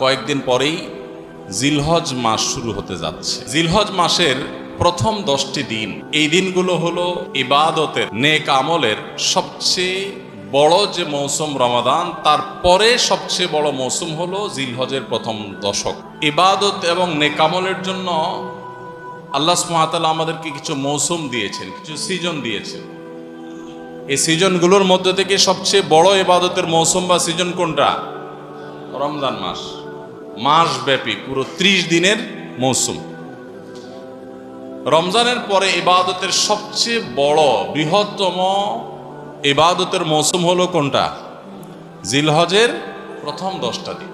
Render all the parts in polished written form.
কয়েকদিন পরেই জিলহজ মাস শুরু হতে যাচ্ছে। জিলহজ মাসের প্রথম 10টি দিন, এই দিনগুলো হলো ইবাদতের, নেক আমলের সবচেয়ে বড় যে মৌসুম রমাদান, তারপরে সবচেয়ে বড় মৌসুম হলো জিলহজের প্রথম দশক। ইবাদত এবং নেক আমলের জন্য আল্লাহ সুবহানাহু ওয়া তাআলা আমাদেরকে কিছু মৌসুম দিয়েছেন, কিছু সিজন দিয়েছেন। এই সিজনগুলোর মধ্যে থেকে সবচেয়ে বড় ইবাদতের মৌসুম বা সিজন কোনটা? রমজান মাস। মাসব্যাপী পুরো 30 দিনের মৌসুম। রমজানের পরে ইবাদতের সবচেয়ে বড় বৃহত্তম ইবাদতের মৌসুম হলো কোনটা? জিলহজের প্রথম 10টা দিন।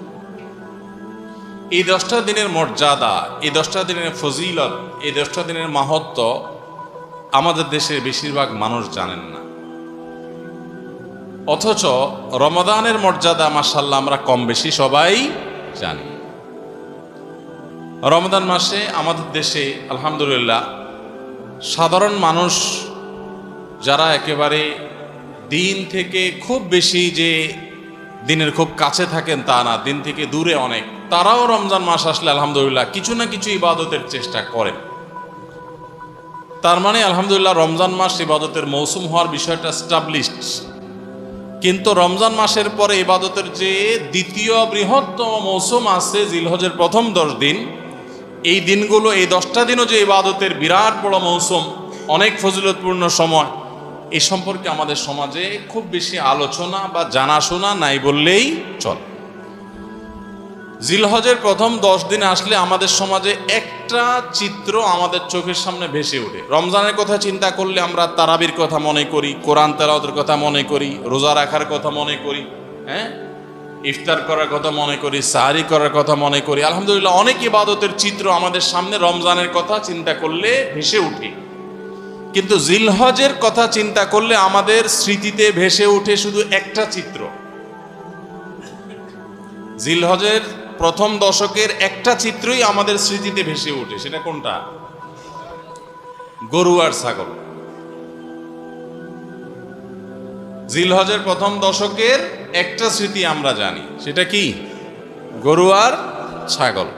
এই 10টা দিনের মর্যাদা, এই 10টা দিনের ফজিলত, এই 10টা দিনের মাহাত্ম্য আমাদের দেশের বেশিরভাগ মানুষ জানেন না। অথচ রমাদানের মর্যাদা মাশাআল্লাহ আমরা কম বেশি সবাই জানি। রমাদান মাসে আমাদের দেশে আলহামদুলিল্লাহ সাধারণ মানুষ যারা একেবারে দিন থেকে খুব বেশি যে দিনের খুব কাছে থাকেন তা না, দিন থেকে দূরে অনেক, তারাও রমজান মাস আসলে আলহামদুলিল্লাহ কিছু না কিছু ইবাদতের চেষ্টা করেন। তার মানে আলহামদুলিল্লাহ রমজান মাস ইবাদতের মৌসুম হওয়ার বিষয়টা এস্টাবলিশড। কিন্তু রমজান মাসের পরে ইবাদতের যে দ্বিতীয় বৃহত্তম মৌসুম আছে জিলহজের প্রথম 10 দিন, এই দিনগুলো, এই 10টা দিনও যে ইবাদতের বিরাট বড় মৌসুম, অনেক ফজিলতপূর্ণ সময়, এই সম্পর্কে আমাদের সমাজে খুব বেশি আলোচনা বা জানাশোনা নাই বললেই চল। জিলহজের প্রথম 10 দিন আসলে আমাদের সমাজে একটা চিত্র আমাদের চোখের সামনে ভেসে ওঠে। রমজানের কথা চিন্তা করলে আমরা তারাবির কথা মনে করি, কোরআন তেলাওয়াতের কথা মনে করি, রোজা রাখার কথা মনে করি, ইফতার করার কথা মনে করি, সাহারি করার কথা মনে করি। আলহামদুলিল্লাহ অনেক ইবাদতের চিত্র আমাদের সামনে রমজানের কথা চিন্তা করলে ভেসে উঠে। কিন্তু জিলহজের কথা চিন্তা করলে আমাদের স্মৃতিতে ভেসে ওঠে শুধু একটা চিত্র। জিলহজের প্রথম দশকের একটা চিত্রই আমাদের স্মৃতিতে ভেসে ওঠে। সেটা কোনটা? গরু আর ছাগল। জিলহজের প্রথম দশকের একটা স্মৃতি আমরা জানি, সেটা কি? গরু আর ছাগল।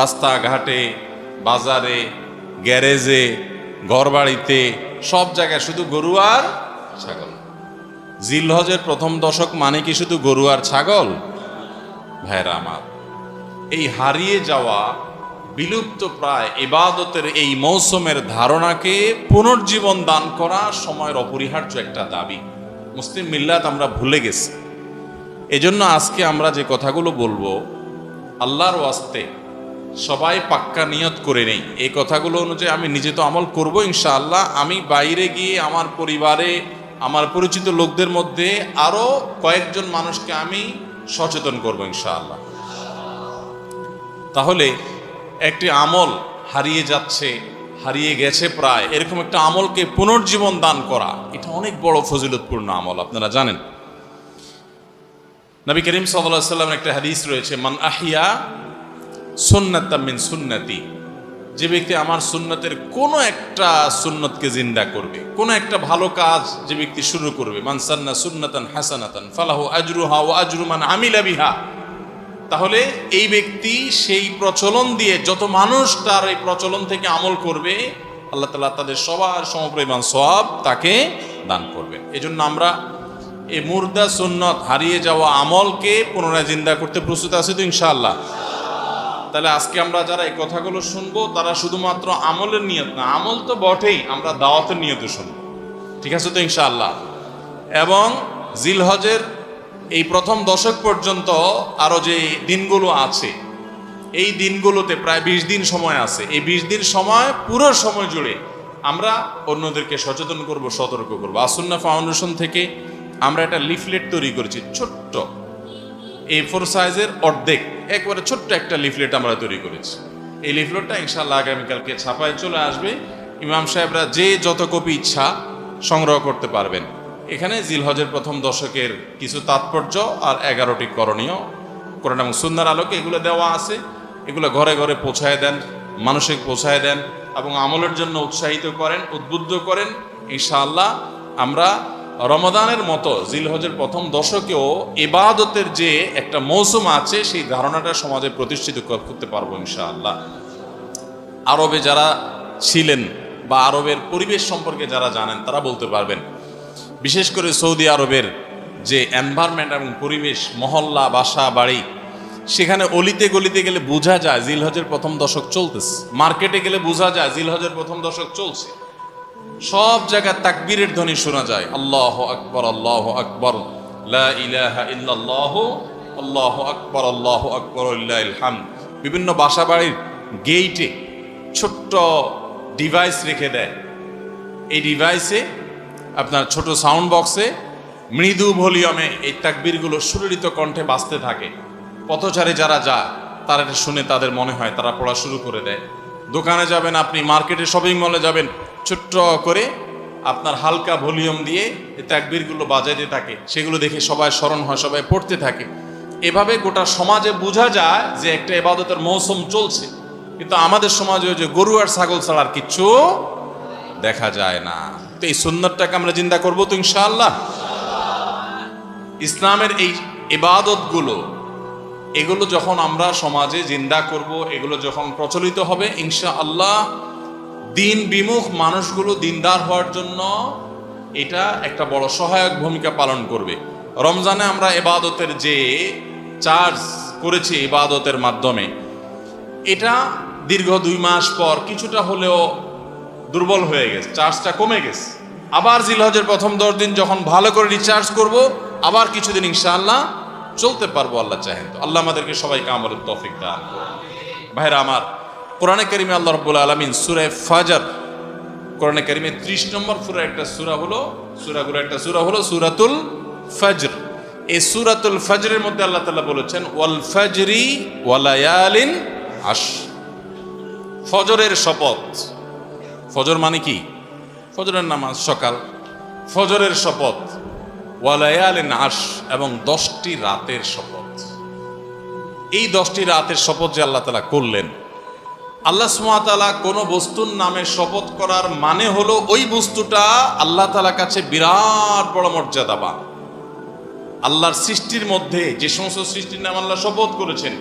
রাস্তাঘাটে, বাজারে, গ্যারেজে, ঘরবাড়িতে, সব জায়গায় শুধু গরু আর ছাগল। জিলহজের প্রথম দশক মানে কি শুধু গরু আর ছাগল? ভাইরা আমার, এই হারিয়ে যাওয়া বিলুপ্ত প্রায় ইবাদতের এই মৌসুমের ধারণাকে পুনর্জীবন দান করা সময়ের অপরিহার্য একটা দাবি। মুসলিম মিল্লাত আমরা ভুলে গেছি। এজন্য আজকে আমরা যে কথাগুলো বলবো, আল্লাহর ওয়াস্তে সবাই পাক্কা নিয়ত করে নেই। এই কথাগুলো অনুযায়ী আমি নিজে তো আমল করব ইনশাআল্লাহ। আমি বাইরে গিয়ে আমার পরিবারে, আমার পরিচিত লোকদের মধ্যে আরো কয়েকজন মানুষকে আমি সচেতন করব ইনশাআল্লাহ। তাহলে একটি আমল হারিয়ে যাচ্ছে, হারিয়ে গেছে প্রায়, এরকম একটা আমলকে পুনর্জীবন দান করা, এটা অনেক বড় ফজিলতপূর্ণ আমল। আপনারা জানেন নবী করিম সাল্লাল্লাহু আলাইহি ওয়াসাল্লামের একটা হাদিস রয়েছে, মান আহিয়া সুন্নাতাম মিন সুন্নতি, যে ব্যক্তি আমার সুন্নতের কোনো একটা সুন্নতকে জিন্দা করবে, কোনো একটা ভালো কাজ যে ব্যক্তি শুরু করবে, মান সান্না সুন্নাতান হাসানাতান ফালাহু আজরুহা ওয়া আজরু মান আমিলা বিহা, তাহলে এই ব্যক্তি সেই প্রচলন দিয়ে যত মানুষ তার এই প্রচলন থেকে আমল করবে, আল্লাহ তাআলা তাদের সবার সমপরিমাণ সওয়াব তাকে দান করবেন। এজন্য আমরা এই মুর্দা সুন্নত, হারিয়ে যাওয়া আমলকে পুনরায় জিন্দা করতে প্রস্তুত আছি তো ইনশাআল্লাহ। তাহলে আজকে আমরা যারা এই কথাগুলো শুনবো তারা শুধুমাত্র আমলের নিয়ত না, আমল তো বটেই, আমরা দাওয়াতের নিয়তে শুনবো, ঠিক আছে তো ইনশাআল্লাহ। এবং জিলহজের এই প্রথম দশক পর্যন্ত আরো যে দিনগুলো আছে, এই দিনগুলোতে প্রায় 20 দিন সময় আছে। এই 20 দিন সময়, পুরো সময় জুড়ে আমরা অন্যদেরকে সচেতন করব, সতর্ক করবো। আসুন্নাহ ফাউন্ডেশন থেকে আমরা একটা লিফলেট তৈরি করেছি, ছোট্ট A4 সাইজের অর্ধেক, একবারে ছোট্ট একটা লিফলেট আমরা তৈরি করেছি। এই লিফলেটটা ইনশাআল্লাহ আগামীকালকে ছাপায় চলে আসবে। ইমাম সাহেবরা যে যত কপি ইচ্ছা সংগ্রহ করতে পারবেন। এখানে জিলহজের প্রথম দশকের কিছু তাৎপর্য আর 11টি করণীয় কোরআন এবং সুন্নাহর আলোকে এগুলো দেওয়া আছে। এগুলো ঘরে ঘরে পৌঁছায় দেন, মানুষকে পৌঁছায় দেন এবং আমলের জন্য উৎসাহিত করেন, উদ্বুদ্ধ করেন। ইনশাআল্লাহ আমরা রমাদানের মতো জিলহজের প্রথম দশকেও ইবাদতের যে একটা মৌসুম আছে সেই ধারণাটা সমাজে প্রতিষ্ঠিত করতে পারবো ইনশাআল্লাহ। আরবে যারা ছিলেন বা আরবের পরিবেশ সম্পর্কে যারা জানেন তারা বলতে পারবেন, বিশেষ করে সৌদি আরবের যে এনভায়রনমেন্ট এবং পরিবেশ, মহল্লা, বাসা, বাড়ি, সেখানে অলিতে গলিতে গেলে বোঝা যায় জিলহজের প্রথম দশক চলতেছে। মার্কেটে গেলে বোঝা যায় জিলহজের প্রথম দশক চলছে। সব জায়গায় তাকবীরের ধ্বনি শোনা যায়, আল্লাহু আকবার, আল্লাহু আকবার, লা ইলাহা ইল্লাল্লাহু, আল্লাহু আকবার, আল্লাহু আকবার, লিল্লাহিল হামদ। বিভিন্ন বাসা বাড়ির গেইটে ছোট্ট ডিভাইস রেখে দেয়। এই ডিভাইসে আপনার ছোট সাউন্ড বক্সে মৃদু ভলিউমে এই তাকবীরগুলো সুললিত কণ্ঠে বাজতে থাকে। পথচারী যারা যায় তারা এটা শুনে তাদের মনে হয় তারা পড়া শুরু করে দেয়। দোকানে যাবেন আপনি, মার্কেটে, শপিং মলে যাবেন, ছোট্ট করে আপনার হালকা ভলিউম দিয়ে এই তাকবীরগুলো বাজাইতে থাকে। সেগুলো দেখে সবাই স্মরণ হয়, সবাই পড়তে থাকে। এভাবে গোটা সমাজে বোঝা যায় যে একটা ইবাদতের মৌসুম চলছে। কিন্তু আমাদের সমাজে ওই যে গরু আর ছাগল ছাড়া আর কিচ্ছু দেখা যায় না। তো এই সুন্নাতটাকে আমরা জিন্দা করবো তো ইনশাআল্লাহ। ইসলামের এই ইবাদতগুলো, এগুলো যখন আমরা সমাজে জিন্দা করব, এগুলো যখন প্রচলিত হবে ইনশাআল্লাহ, দিন বিমুখ মানুষগুলো দিনদার হওয়ার জন্য এটা একটা বড় সহায়ক ভূমিকা পালন করবে। রমজানে আমরা ইবাদতের যে চার্জ করেছি ইবাদতের মাধ্যমে, এটা দীর্ঘ 2 মাস পর কিছুটা হলেও দুর্বল হয়ে গেছে, চার্জটা কমে গেছে। আবার জিলহজের প্রথম 10 দিন যখন ভালো করে রিচার্জ করব, আবার কিছুদিন ইনশাআল্লাহ চলতে পারবো আল্লাহ চাহেন তো। আল্লাহ আমাদেরকে সবাইকে আমলের তৌফিক দান করুন। ভাইরা আমার, কোরআনে কারিমে আল্লাহ রাব্বুল আলামিন সূরা ফাজর, কোরআনে কারিমে 30 নম্বর সূরাগুলো একটা সূরা হলো সূরাতুল ফজর। এই সূরাতুল ফজরের মধ্যে আল্লাহ তাআলা বলেছেন ওয়াল ফজরি ওয়া লায়ালিন আশর, ফজরের শপথ। ফজর মানে কি? ফজরের নামাজ, সকাল। ফজরের শপথ, ওয়া লায়ালিন আশর, এবং 10টি রাতের শপথ। এই 10টি রাতের শপথ যে আল্লাহ তাআলা করলেন, আল্লাহ সুবহানাহু ওয়া তাআলা কোনো বস্তুর নামে শপথ করার মানে হলো ওই বস্তুটা আল্লাহ তাআলার কাছে বিরাট বড় মর্যাদাবান। আল্লাহর সৃষ্টির মধ্যে যে সমস্ত সৃষ্টির নাম আল্লাহ শপথ করেছেন,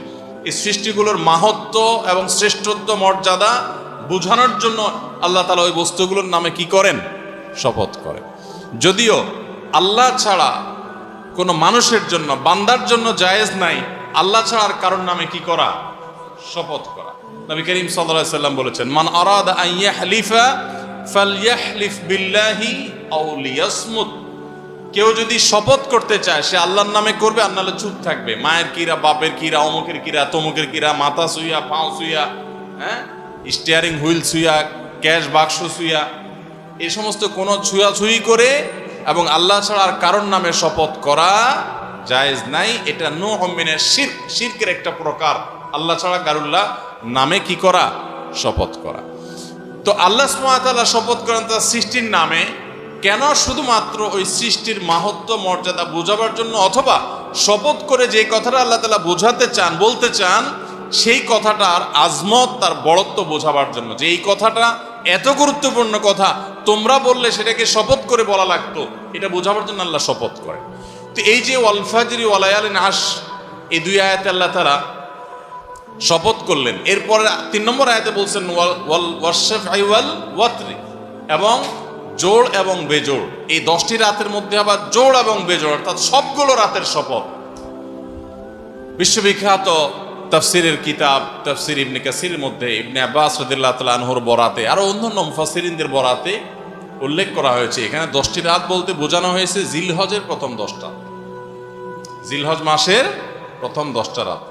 এই সৃষ্টিগুলোর মাহাত্ম্য এবং শ্রেষ্ঠত্ব, মর্যাদা বোঝানোর জন্য আল্লাহ তাআলা ওই বস্তুগুলোর নামে কি করেন? শপথ করেন। যদিও আল্লাহ ছাড়া কোনো মানুষের জন্য, বান্দার জন্য জায়েজ নাই আল্লাহ ছাড়া আর কারোর নামে কি করা? শপথ করা। নবী করিম সাল্লাল্লাহু আলাইহি ওয়াসাল্লাম বলেছেন, মান আরাদা আন ইয়াহলিফা ফালইয়াহলিফ বিল্লাহি আও লিয়াসমুত। কেউ যদি শপথ করতে চায় সে আল্লাহর নামে করবে, আর নাহলে চুপ থাকবে। মায়ের কিরা, বাপের কিরা, অমুকের কিরা, তমুকের কিরা, মাথা ছুঁয়া, পাও ছুঁয়া, স্টিয়ারিং হুইল ছুঁয়া, ক্যাশ বাক্স ছুঁয়া, এই সমস্ত কোনো ছুঁয়াছুঁয়ি করে এবং আল্লাহ ছাড়া আর কারোর নামে শপথ করা জায়েজ নাই। এটা নূহ মিনাশ শিরক, শিরকের একটা প্রকার। আল্লাহ ছাড়া কারুল্লাহ নামে কি করা? শপথ করা। তো আল্লাহ সুবহানাহু ওয়া তাআলা শপথ করেন তার সৃষ্টির নামে, কেন? শুধুমাত্র ওই সৃষ্টির মাহাত্ম্য, মর্যাদা বোঝাবার জন্য, অথবা শপথ করে যে কথাটা আল্লাহ তাআলা বোঝাতে চান, বলতে চান, সেই কথাটার আজমত, তার বড়ত্ব বোঝাবার জন্য, যে এই কথাটা এত গুরুত্বপূর্ণ কথা, তোমরা বললে সেটাকে শপথ করে বলা লাগতো, এটা বোঝাবার জন্য আল্লাহ শপথ করে। তো এই যে ওয়াল ফাজরি ওয়া লায়ালিন আশর, এই 2 আয়াতে আল্লাহ তাআলা শপথ করলেন। এরপরে 3 নম্বর আয়াতে বলছেন ওয়াল ওয়াশফাই ওয়াল ওয়াতরি, এবং জোড় এবং বেজোড়। এই 10টি রাতের মধ্যে আবার জোড় এবং বেজোড়, অর্থাৎ সবগুলো রাতের শপথ। বিশ্ববিখ্যাত তাফসিরের কিতাব তাফসির ইবনে কাসিরের মধ্যে ইবনে আব্বাস রাদিয়াল্লাহু তাআলা আনহুর বরাতে, আরো অন্যান্য মুফাসসিরিনদের বরাতে উল্লেখ করা হয়েছে, এখানে 10টি রাত বলতে বোঝানো হয়েছে জিলহজের প্রথম 10টা, জিলহজ মাসের প্রথম 10টা রাত।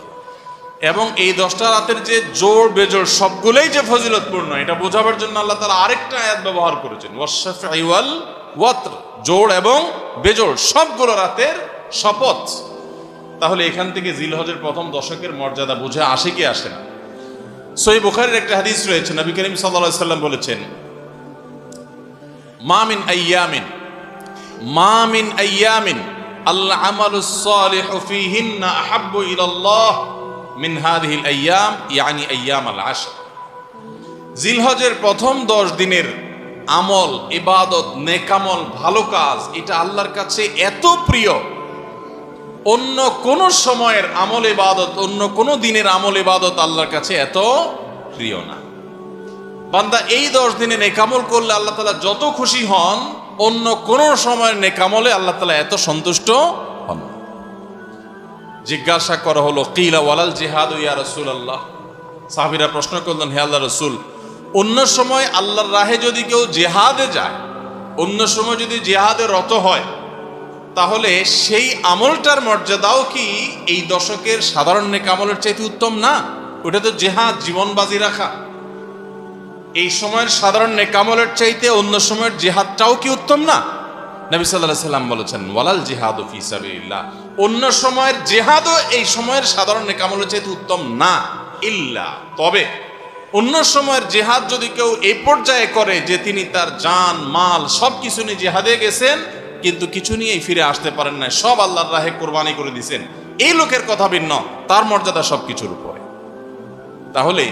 এবং এই 10টা রাতের যে জোড় বেজোড় সবগুলোই যে ফজিলতপূর্ণ, এটা বোঝাবার জন্য আল্লাহ তাআলা আরেকটা আয়াত ব্যবহার করেছেন, ওয়াশফাই ওয়াল ওয়াতর, জোড় এবং বেজোড় সবগুলো রাতের শপথ। তাহলে এখান থেকে জিলহজের প্রথম দশকের মর্যাদা বুঝে আসে কি আসে না? সহিহ বুখারীর একটা হাদিস রয়েছে, নবী করিম সাল্লাল্লাহু আলাইহি ওয়াসাল্লাম বলেছেন, মা মিন আইয়ামিন আল আমালুস সালিহু ফীহিন্না আহাব্বু ইলাল্লাহ মিন হাযিহিল আইয়াম, ইয়ানি আইয়ামাল আশর। জিলহজের প্রথম 10 দিনের আমল, ইবাদত, নেকামল, ভালো কাজ, এটা আল্লাহর কাছে এত প্রিয়, অন্য কোন সময়ের আমল ইবাদত, অন্য কোন দিনের আমল ইবাদত আল্লাহর কাছে এত প্রিয় না। বান্দা এই 10 দিনে নেকামল করলে আল্লাহ তাআলা যত খুশি হন, অন্য কোন সময়ের নেকামলে আল্লাহ তাআলা এত সন্তুষ্ট হন। জিজ্ঞাসা করা হলো, কিলা ওয়ালাল জিহাদ ইয়া রাসূলুল্লাহ। সাহাবীরা প্রশ্ন করলেন, হে আল্লাহর রাসূল, অন্য সময় আল্লাহর রাহে যদি কেউ জিহাদে যায়, অন্য সময় যদি জিহাদে রত হয়, তাহলে সেই আমলটার মর্যাদাও কি এই দশকের সাধারণ নেকামলের চাইতে উত্তম না? ওটা তো জিহাদ, জীবন বাজি রাখা। এই সময়ের সাধারণ নেকামলের চাইতে অন্য সময়ের জিহাদটাও কি উত্তম না? নবী সাল্লাল্লাহু আলাইহি সাল্লাম বলেছেন, ওয়ালাল জিহাদু ফি সাবিলিল্লাহ, অন্য সময়ের জিহাদও এই সময়ের সাধারণ নেকামলের চাইতে উত্তম না, ইল্লা, তবে অন্য সময়ের জিহাদ যদি কেউ এই পর্যায়ে করে যে তিনি তার জান মাল সবকিছু নিয়ে জিহাদে গেছেন, কিন্তু কিছু নিয়েই ফিরে আসতে পারেন না, সব আল্লাহর রাহে কোরবানি করে দিয়েছেন, এই লোকের কথা ভিন্ন, তার মর্যাদা সবকিছুর উপরে। তাহলে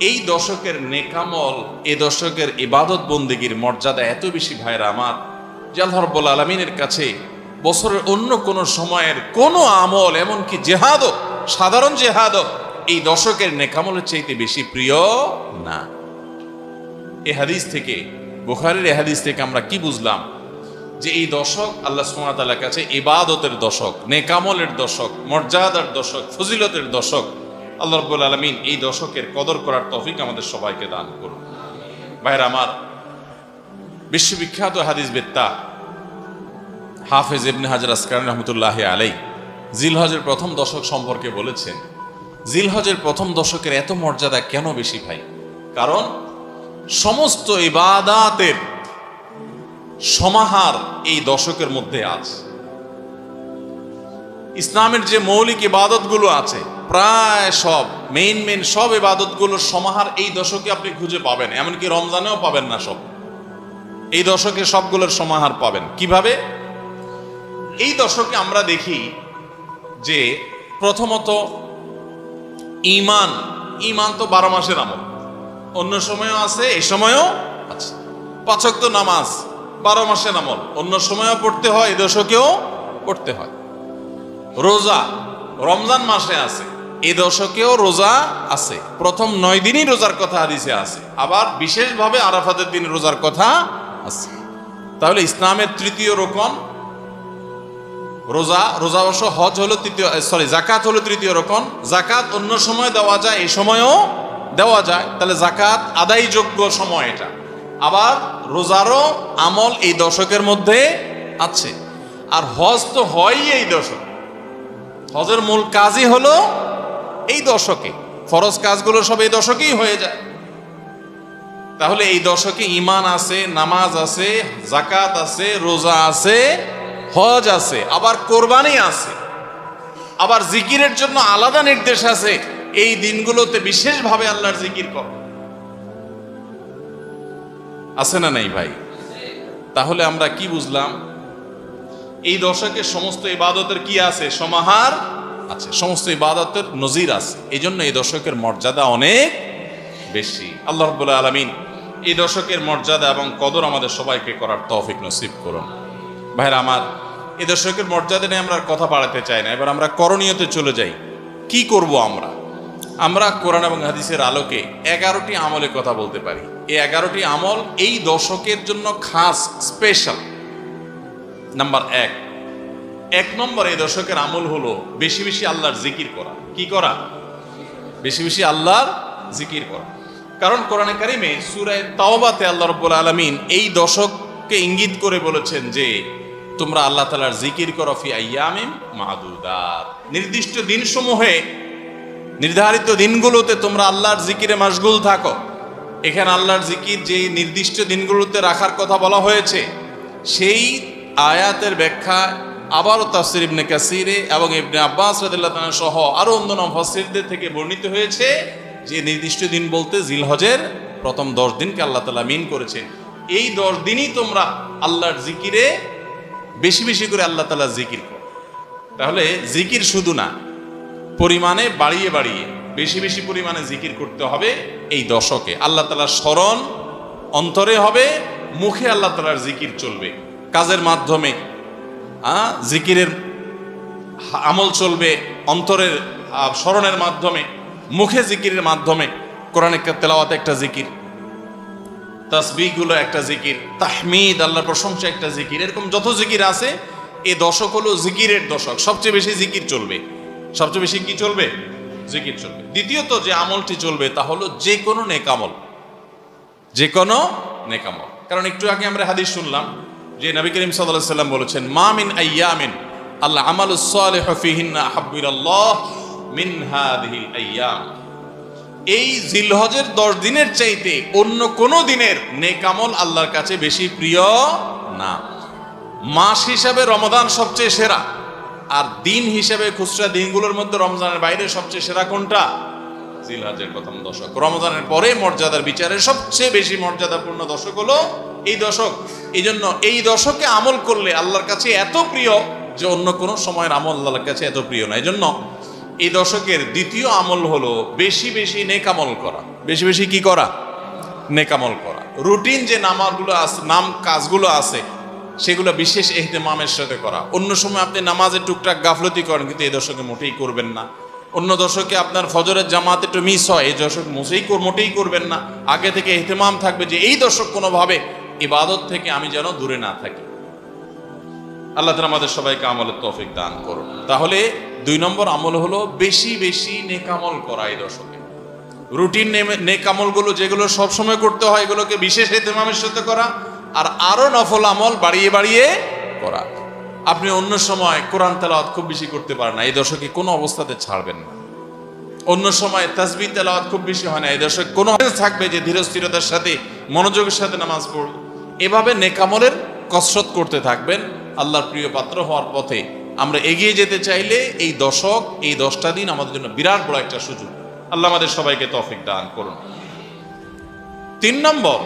এই দশকের নেকামল, এই দশকের ইবাদত বন্দেগীর মর্যাদা এত বেশি ভাইরা আমার, যে আল্লাহ রাব্বুল আলামিনের কাছে বছরের অন্য কোন সময়ের কোন আমল, এমনকি জিহাদও, সাধারণ জিহাদও এই দশকের নেকামলের চাইতে বেশি প্রিয় না। এই হাদিস থেকে, বুখারীর এই হাদিস থেকে আমরা কি বুঝলাম? যে এই দশক আল্লাহ সুবহানাহু ওয়া তাআলার কাছে ইবাদতের দশক, নেকামলের দশক, মর্যাদার দশক, ফজিলতের দশক। আল্লাহ রাব্বুল আলামিন এই দশকের কদর করার তৌফিক আমাদের সবাইকে দান করুন। ভাইরা আমার, বিশ্ববিখ্যাত হাদিসবেত্তা হাফেজ ইবনে হাজার আসকালানী রাহমাতুল্লাহি আলাইহি জিলহজের প্রথম দশক সম্পর্কে বলেছেন, জিলহজের প্রথম দশকের এত মর্যাদা কেন বেশি ভাই? কারণ সমস্ত ইবাদাতের সমাহার এই দশকের মধ্যে আছে। ইসলামের যে মৌলিক ইবাদতগুলো আছে, প্রায় সব মেইন সব ইবাদতগুলোর সমাহার এই দশকে আপনি খুঁজে পাবেন, এমনকি রমজানেও পাবেন না সব, এই দশকে সবগুলোর সমাহার পাবেন। কিভাবে? এই দশকে আমরা দেখি যে প্রথমত ঈমান তো 12 মাসের আমল, অন্য সময়ও আছে, এই সময়ও আছে। 5 ওয়াক্ত নামাজ 12 মাসের আমল, অন্য সময়ও পড়তে হয়, এই দশকেও পড়তে হয়। রোজা রমজান মাসে আছে, এই দশকেও রোজা আছে, প্রথম 9 দিনই রোজার কথা হাদিসে আছে, আবার বিশেষভাবে আরাফাতের দিন রোজার কথা আছে। তাহলে ইসলামের তৃতীয় রকম রোজা, রোজা অবশ্য হজ হলো তৃতীয়, জাকাত হলো তৃতীয় রকম। জাকাত অন্য সময় দেওয়া যায়, এই সময়ও দেওয়া যায়, তাহলে জাকাত আদায়যোগ্য সময় এটা। আবার রোজারও আমল এই দশকের মধ্যে আছে। আর হজ তো হয়ই এই দশক, হজের মূল কাজই হলো এই দশকে, ফরজ কাজগুলো সব এই দশকেই হয়ে যায়। তাহলে এই দশকে ঈমান আছে, নামাজ আছে, জাকাত আছে, রোজা আছে, হজ আছে, আবার কোরবানি আছে, আবার জিকিরের জন্য আলাদা নির্দেশ আছে। এই দিনগুলোতে বিশেষভাবে আল্লাহর জিকির কর, আছে না নাই ভাই? তাহলে আমরা কি বুঝলাম? এই দশকে সমস্ত ইবাদতের কি আছে? সমাহার আছে, সমস্ত ইবাদতের নজির আছে। এই জন্য এই দশকের মর্যাদা অনেক বেশি। আল্লাহ রাব্বুল আলামিন এই দশকের মর্যাদা এবং কদর আমাদের সবাইকে করার তৌফিক নসিব করুন। ভাইরা আমার, এই দশকের মর্যাদা নিয়ে আমরা কথা বাড়াতে চাই না, এবার আমরা করণীয়তে চলে যাই। কি করব আমরা? আমরা কোরআন এবং হাদিসের আলোকে 11টি আমলের কথা বলতে পারি। এই 11টি আমল এই দশকের জন্য খাস, স্পেশাল। নাম্বার 1 নম্বর এই দশকের আমল হলো বেশি বেশি আল্লাহর জিকির করা। কি করা? বেশি বেশি আল্লাহর জিকির করা। কারণ কোরআনে কারিমে সূরা তাওবাতে আল্লাহ রাব্বুল আলামিন এই দশককে ইঙ্গিত করে বলেছেন যে তোমরা আল্লাহ তাআলার জিকির করো ফি আইয়ামিন মাদুদাত, নির্দিষ্ট দিনসমূহে, নির্ধারিত দিনগুলোতে তোমরা আল্লাহর জিকিরে মাশগুল থাকো। এখানে আল্লাহর জিকির যে নির্দিষ্ট দিনগুলোতে রাখার কথা বলা হয়েছে, সেই আয়াতের ব্যাখ্যা আবারও তাফসীর ইবনে কাসিরে এবং ইবনে আব্বাস রাদিয়াল্লাহু তাআলা সহ আরো অন্যান্য মুফাসসিরদের থেকে বর্ণিত হয়েছে যে নির্দিষ্ট দিন বলতে জিলহজের প্রথম 10 দিনকে আল্লাহ তাআলা মিন করেছেন। এই 10 দিনই তোমরা আল্লাহর জিকিরে বেশি বেশি করে আল্লাহ তাআলার জিকির করো। তাহলে জিকির শুধু না, পরিমাণে বাড়িয়ে বাড়িয়ে বেশি বেশি পরিমাণে জিকির করতে হবে। এই দশকে আল্লাহ তাআলার স্মরণ অন্তরে হবে, মুখে আল্লাহ তাআলার জিকির চলবে, কাজের মাধ্যমে জিকিরের আমল চলবে, অন্তরের স্মরণের মাধ্যমে, মুখে জিকিরের মাধ্যমে। কোরআনের তেলাওয়াত একটা জিকির, তাসবিহগুলো একটা জিকির, তাহমিদ আল্লাহর প্রশংসা একটা জিকির, এরকম যত জিকির আছে এই দশক হলো জিকিরের দশক। সবচেয়ে বেশি জিকির চলবে, সবচেয়ে বেশি কি চলবে? জিকির চলবে। দ্বিতীয়ত যে আমলটি চলবে তা হলো যে কোনো নেক আমল, যে কোনো নেক আমল। কারণ একটু আগে আমরা হাদিস শুনলাম যে নবী করিম সাল্লাল্লাহু আলাইহি ওয়াসাল্লাম বলেছেন, মা মিন আইয়ামিন আল আমালুস সালিহু ফিহিন্না আহাব্বু ইলাল্লাহ মিন হাযিহিল আইয়াম। এই জিলহজের 10 দিনের চাইতে অন্য কোন দিনের নেক আমল আল্লাহর কাছে বেশি প্রিয় না। মাস হিসাবে রমজান সবচেয়ে সেরা, আর দিন হিসাবে খুচরা দিনগুলোর মধ্যে রমজানের বাইরে সবচেয়ে সেরা কোনটা? জিলহজের প্রথম দশক। রমজানের পরে মর্যাদার বিচারে সবচেয়ে বেশি মর্যাদাপূর্ণ দশক হলো এই দশক। এই জন্য এই দশকে আমল করলে আল্লাহর কাছে এত প্রিয় যে অন্য কোনো সময়ের আমল আল্লাহর কাছে এত প্রিয় না। এই জন্য এই দশকের দ্বিতীয় আমল হলো বেশি বেশি নেক আমল করা। বেশি বেশি কি করা? নেক আমল করা। রুটিন যে নামাজগুলো আছে, কাজগুলো আছে, সেগুলো বিশেষ ইহতিমামের সাথে করা। অন্য সময় আপনি নামাজে টুকটাক গাফলতি করেন, কিন্তু এই দশকে মোটেই করবেন না। অন্য দশকে আপনার ফজরের জামাত একটু মিস হয়, এই দশক মোটেই করবেন না। আগে থেকে ইহতিমাম থাকবে যে এই দশক কোনোভাবে ইবাদত থেকে আমি যেন দূরে না থাকি। আল্লাহ তাআলা আমাদের সবাইকে আমলের তৌফিক দান করুন। তাহলে 2 নম্বর আমল হলো বেশি বেশি নেক আমল করা এই দশকে। রুটিন নেক আমলগুলো যেগুলো সবসময় করতে হয় এগুলোকে বিশেষ ইহতিমামের সাথে করা, আর আরো নফল আমল বাড়িয়ে বাড়িয়ে করা। আপনি অন্য সময় কোরআন তেলাওয়াত খুব বেশি করতে পারেন না, এই দশকে কোনো অবস্থাতে ছাড়বেন না। অন্য সময় তাসবিহ তেলাওয়াত খুব বেশি হয় না, এই দশকে কোনো থাকবে যে ধীর স্থিরতার সাথে মনোযোগের সাথে নামাজ পড়ব। এভাবে নেক আমলের কসরত করতে থাকবেন। আল্লাহর প্রিয় পাত্র হওয়ার পথে আমরা এগিয়ে যেতে চাইলে এই দশক, এই 10টা দিন আমাদের জন্য বিরাট বড় একটা সুযোগ। আল্লাহ আমাদের সবাইকে তৌফিক দান করুন। 3 নম্বর,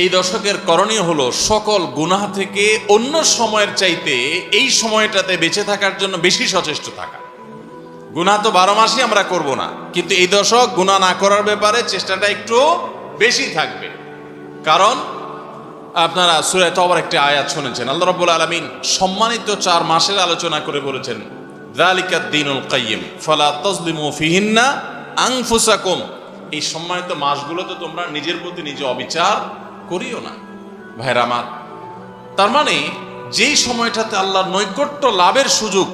এই দশকের করণীয় হলো সকল গুনাহ থেকে অন্য সময়ের চাইতে এই সময়টাতে বেঁচে থাকার জন্য বেশি সচেষ্ট থাকা। গুনাহ তো 12 মাসই আমরা করব না, কিন্তু এই দশক গুনাহ না করার ব্যাপারে চেষ্টাটা একটু বেশি থাকবে। কারণ আপনারা সূরা তওবার একটা আয়াত শুনেছেন, আল্লাহ রাব্বুল আলামিন সম্মানিত 4 মাসের আলোচনা করে বলেছেন, যালিকাদ দীনুল কাইয়্যিম ফালা তাজলিমু ফিহিন্না আনফুসাকুম। এই সম্মানিত মাসগুলোতে তোমরা নিজের প্রতি নিজে অবিচার করিও না। ভাইরা আমার, তার মানে যেই সময়টাতে আল্লাহর নৈকট্য লাভের সুযোগ,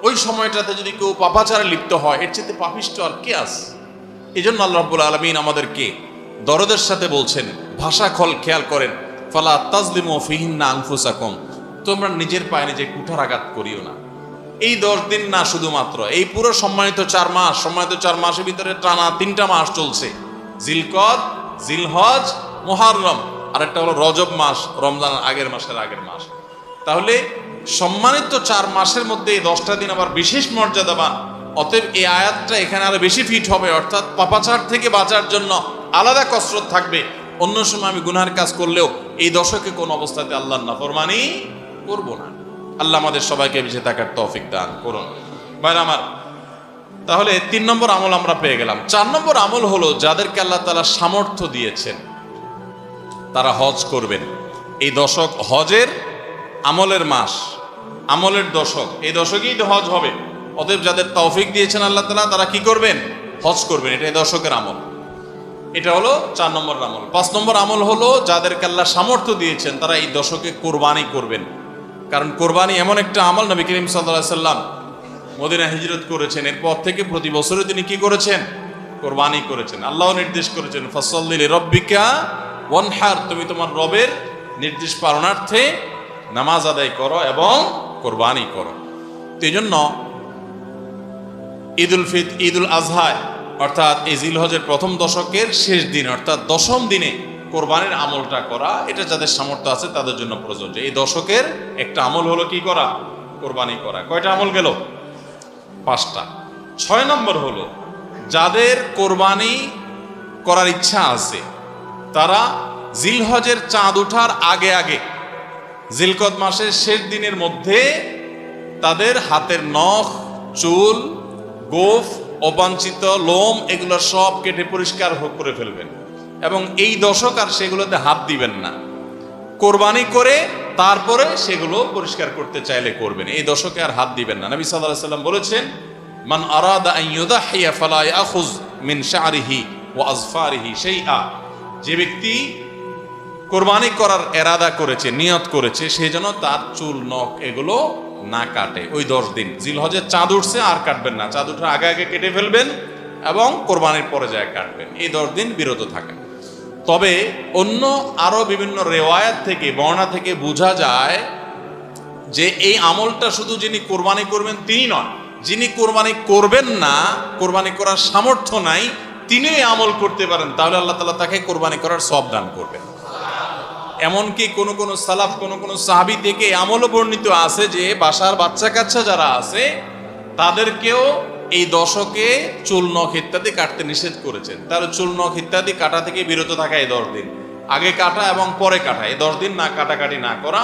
ওই সময়টাতে যদি কেউ পাপাচারে লিপ্ত হয়, এর চেয়ে পাপিষ্ঠ আর কে আছে? এই জন্য আল্লাহ রাব্বুল আলামিন আমাদেরকে দরদের সাথে বলছেন, ভাষা খেয়াল করেন, ফালা তাজলিমু ফিহিন্না আনফুসাকুম, তোমরা নিজের পায়ে নিজে কুঠার আঘাত করিও না। এই 10 দিন না, শুধুমাত্র এই পুরো সম্মানিত 4 মাস, সম্মানিত 4 মাসের ভিতরে টানা 3টা মাস চলছে, জিলকদ, জিলহজ, মুহররম, আর একটা হলো রজব মাস, রমজানের আগের মাস। তাহলে সম্মানিত 4 মাসের মধ্যে এই 10টা দিন আবার বিশেষ মর্যাদাবান। অতএব এই আয়াতটা এখানে আরো বেশি ফিট হবে, অর্থাৎ পাপাচার থেকে বাঁচার জন্য আলাদা কসরত থাকবে। অন্য সময় আমি গুনাহের কাজ করলেও এই দশকে কোন অবস্থাতে আল্লাহর নাফরমানি করব না। আল্লাহ আমাদের সবাইকে বেঁচে থাকার তৌফিক দান করুন। ভাইরা আমার, তাহলে 3 নম্বর আমল আমরা পেয়ে গেলাম। 4 নম্বর আমল হলো যাদেরকে আল্লাহ তাআলা সামর্থ্য দিয়েছেন তারা হজ করবেন। এই দশক হজের আমলের মাস, আমলের দশক, এই দশকেই তো হজ হবে। অতএব যাদের তৌফিক দিয়েছেন আল্লাহ তাআলা, তারা কি করবেন? হজ করবেন। এটা এই দশকের আমল। এটা হলো 4 নম্বর আমল। 5 নম্বর আমল হলো যাদেরকে আল্লাহ সামর্থ্য দিয়েছেন তারা এই দশকে কোরবানি করবেন। কারণ কোরবানি এমন একটা আমল, নবী করিম সাল্লাল্লাহু আলাইহি সাল্লাম মদিনা হিজরত করেছেন, এরপর থেকে প্রতি বছরে তিনি কি করেছেন? কোরবানি করেছেন। আল্লাহ নির্দেশ করেছেন, ফাসাল্লি লিরাব্বিকা ওয়ানহার, তুমি তোমার রবের নির্দেশ পালনার্থে নামাজ আদায় করো এবং কোরবানি করো। এই জন্য ঈদুল আজহায়, অর্থাৎ এই জিলহজের প্রথম দশকের শেষ দিন, অর্থাৎ 10ম দিনে কোরবানির আমলটা করা, এটা যাদের সামর্থ্য আছে তাদের জন্য প্রযোজ্য। এই দশকের একটা আমল হলো কি করা? কোরবানি করা। কয়টা আমল গেল? 5টা। 6 নম্বর হলো যাদের কোরবানি করার ইচ্ছা আছে তারা জিলহজের চাঁদ ওঠার আগে আগে, জিলকদ মাসের শেষ দিনের মধ্যে তাদের হাতের নখ, চুল, গোফ, অবাঞ্ছিত লোম এগুলো সব কেটে পরিষ্কার করে ফেলবেন এবং এই দশক আর সেগুলোতে হাত দিবেন না। কোরবানি করে তারপরে সেগুলো পরিষ্কার করতে চাইলে করবেন, এই দশকে আর হাত দিবেন না। নবী সাল্লাল্লাহু আলাইহি ওয়াসাল্লাম বলেছেন, মান আরাদা আন ইউদাহিয়া ফালা ইয়াখুয মিন শা'রিহি ওয়া আযফারিহি শাইআ, যে ব্যক্তি কোরবানি করার এরাদা করেছে, নিয়ত করেছে, সেই জন্য তার চুল নখ এগুলো না কাটে ওই 10 দিন। জিলহজের চাঁদ উঠছে আর কাটবেন না, চাঁদ উঠার আগে আগে কেটে ফেলবেন এবং কোরবানির পরে যায় কাটবেন, এই 10 দিন বিরত থাকেন। তবে অন্য আরো বিভিন্ন রেওয়ায়াত থেকে, বর্ণনা থেকে বোঝা যায় যে এই আমলটা শুধু যিনি কোরবানি করবেন তিনি নন, যিনি কোরবানি করবেন না, কোরবানি করার সামর্থ্য নাই, তিনিও এই আমল করতে পারেন, তাহলে আল্লাহ তাআলা তাকে কোরবানি করার সওয়াব দান করবেন। এমনকি কোন কোন সালাফ, কোন কোন সাহাবী থেকে আমলও বর্ণিত আছে যে বাসার বাচ্চা কাচ্চা যারা আছে তাদেরকেও এই দশকে চুল নখ ইত্যাদি কাটতে নিষেধ করেছেন। তাহলে চুল নখ ইত্যাদি কাটা থেকে বিরত থাকা এই 10 দিন, আগে কাটা এবং পরে কাটা, এই 10 দিন না কাটাকাটি না করা,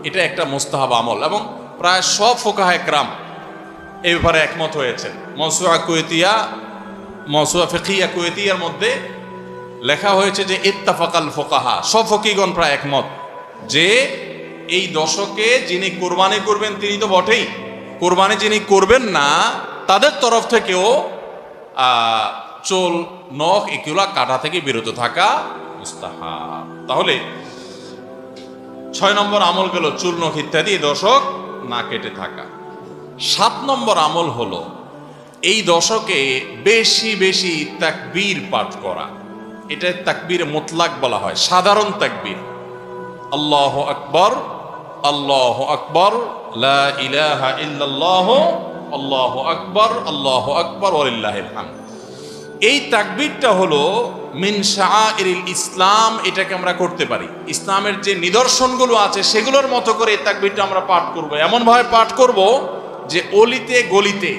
এটা একটা মুস্তাহাব আমল। এবং প্রায় সব ফুকাহায়ে কেরাম এই ব্যাপারে একমত হয়েছেন। মওসুআ ফিকহিয়া কুয়েতিয়ার মধ্যে লেখা হয়েছে যে ইত্তাফাকাল ফুকাহা, সব ফকিহগণ প্রায় একমত যে এই দশকে যিনি কোরবানি করবেন তিনি তো বটেই, কোরবানি যিনি করবেন না তাদের তরফ থেকেও চুল নখ এগুলা কাটা থেকে বিরত থাকা মুস্তাহাব। তাহলে 6 নম্বর আমল গেল চুল নখ ইত্যাদি দশক না কেটে থাকা। 7 নম্বর আমল হলো এই দশকে বেশি বেশি তাকবীর পাঠ করা। এটা তাকবীর মুতলাক বলা হয়, সাধারণ তাকবীর। আল্লাহু আকবার, আল্লাহু আকবার, লা ইলাহা ইল্লাল্লাহ, আল্লাহু আকবার, আল্লাহু আকবার ওয়ালিল্লাহিল হামদ। এই তাকবীরটা হলো মিন শাআইরিল ইসলাম, এটাকে আমরা করতে পারি। ইসলামের যে নিদর্শনগুলো আছে সেগুলোর মতো করে এই তাকবীরটা আমরা পাঠ করব, এমন ভাবে পাঠ করব যে অলিতে গলিতে,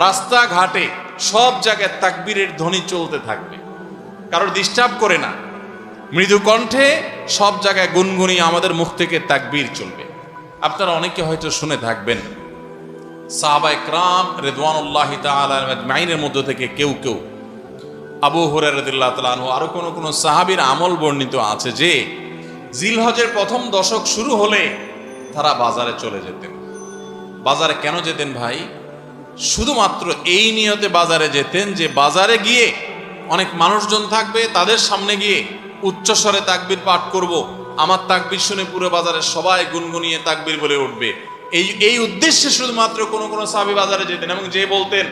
রাস্তাঘাটে সব জায়গায় তাকবীরের ধ্বনি চলতে থাকবে, কারোর ডিস্টার্ব করে না, মৃদু কণ্ঠে সব জায়গায় গুনগুনিয়ে আমাদের মুখ থেকে তাকবীর চলবে। আপনারা অনেকে হয়তো শুনে থাকবেন সাহাবায়ে কেরাম রিদওয়ানুল্লাহি তাআলা আজমাইনের মধ্য থেকে কেউ কেউ, আবু হুরায়রা রাদিয়াল্লাহু তাআলা আনহু, আরো কোন কোন সাহাবীর আমল বর্ণিত আছে যে জিলহজের প্রথম দশক শুরু হলে তারা বাজারে চলে যেতেন। বাজারে কেন যেতেন ভাই? শুধুমাত্র এই নিয়তে বাজারে যেতেন যে বাজারে গিয়ে অনেক মানুষজন থাকবে, তাদের সামনে গিয়ে উচ্চস্বরে তাকবীর পাঠ করব, আমার তাকবীর শুনে পুরো বাজারে সবাই গুনগুনিয়ে তাকবীর বলে উঠবে, এই উদ্দেশ্যে শুধুমাত্র কোন কোন সাহাবী বাজারে যেতেন। এবং যে বলতেন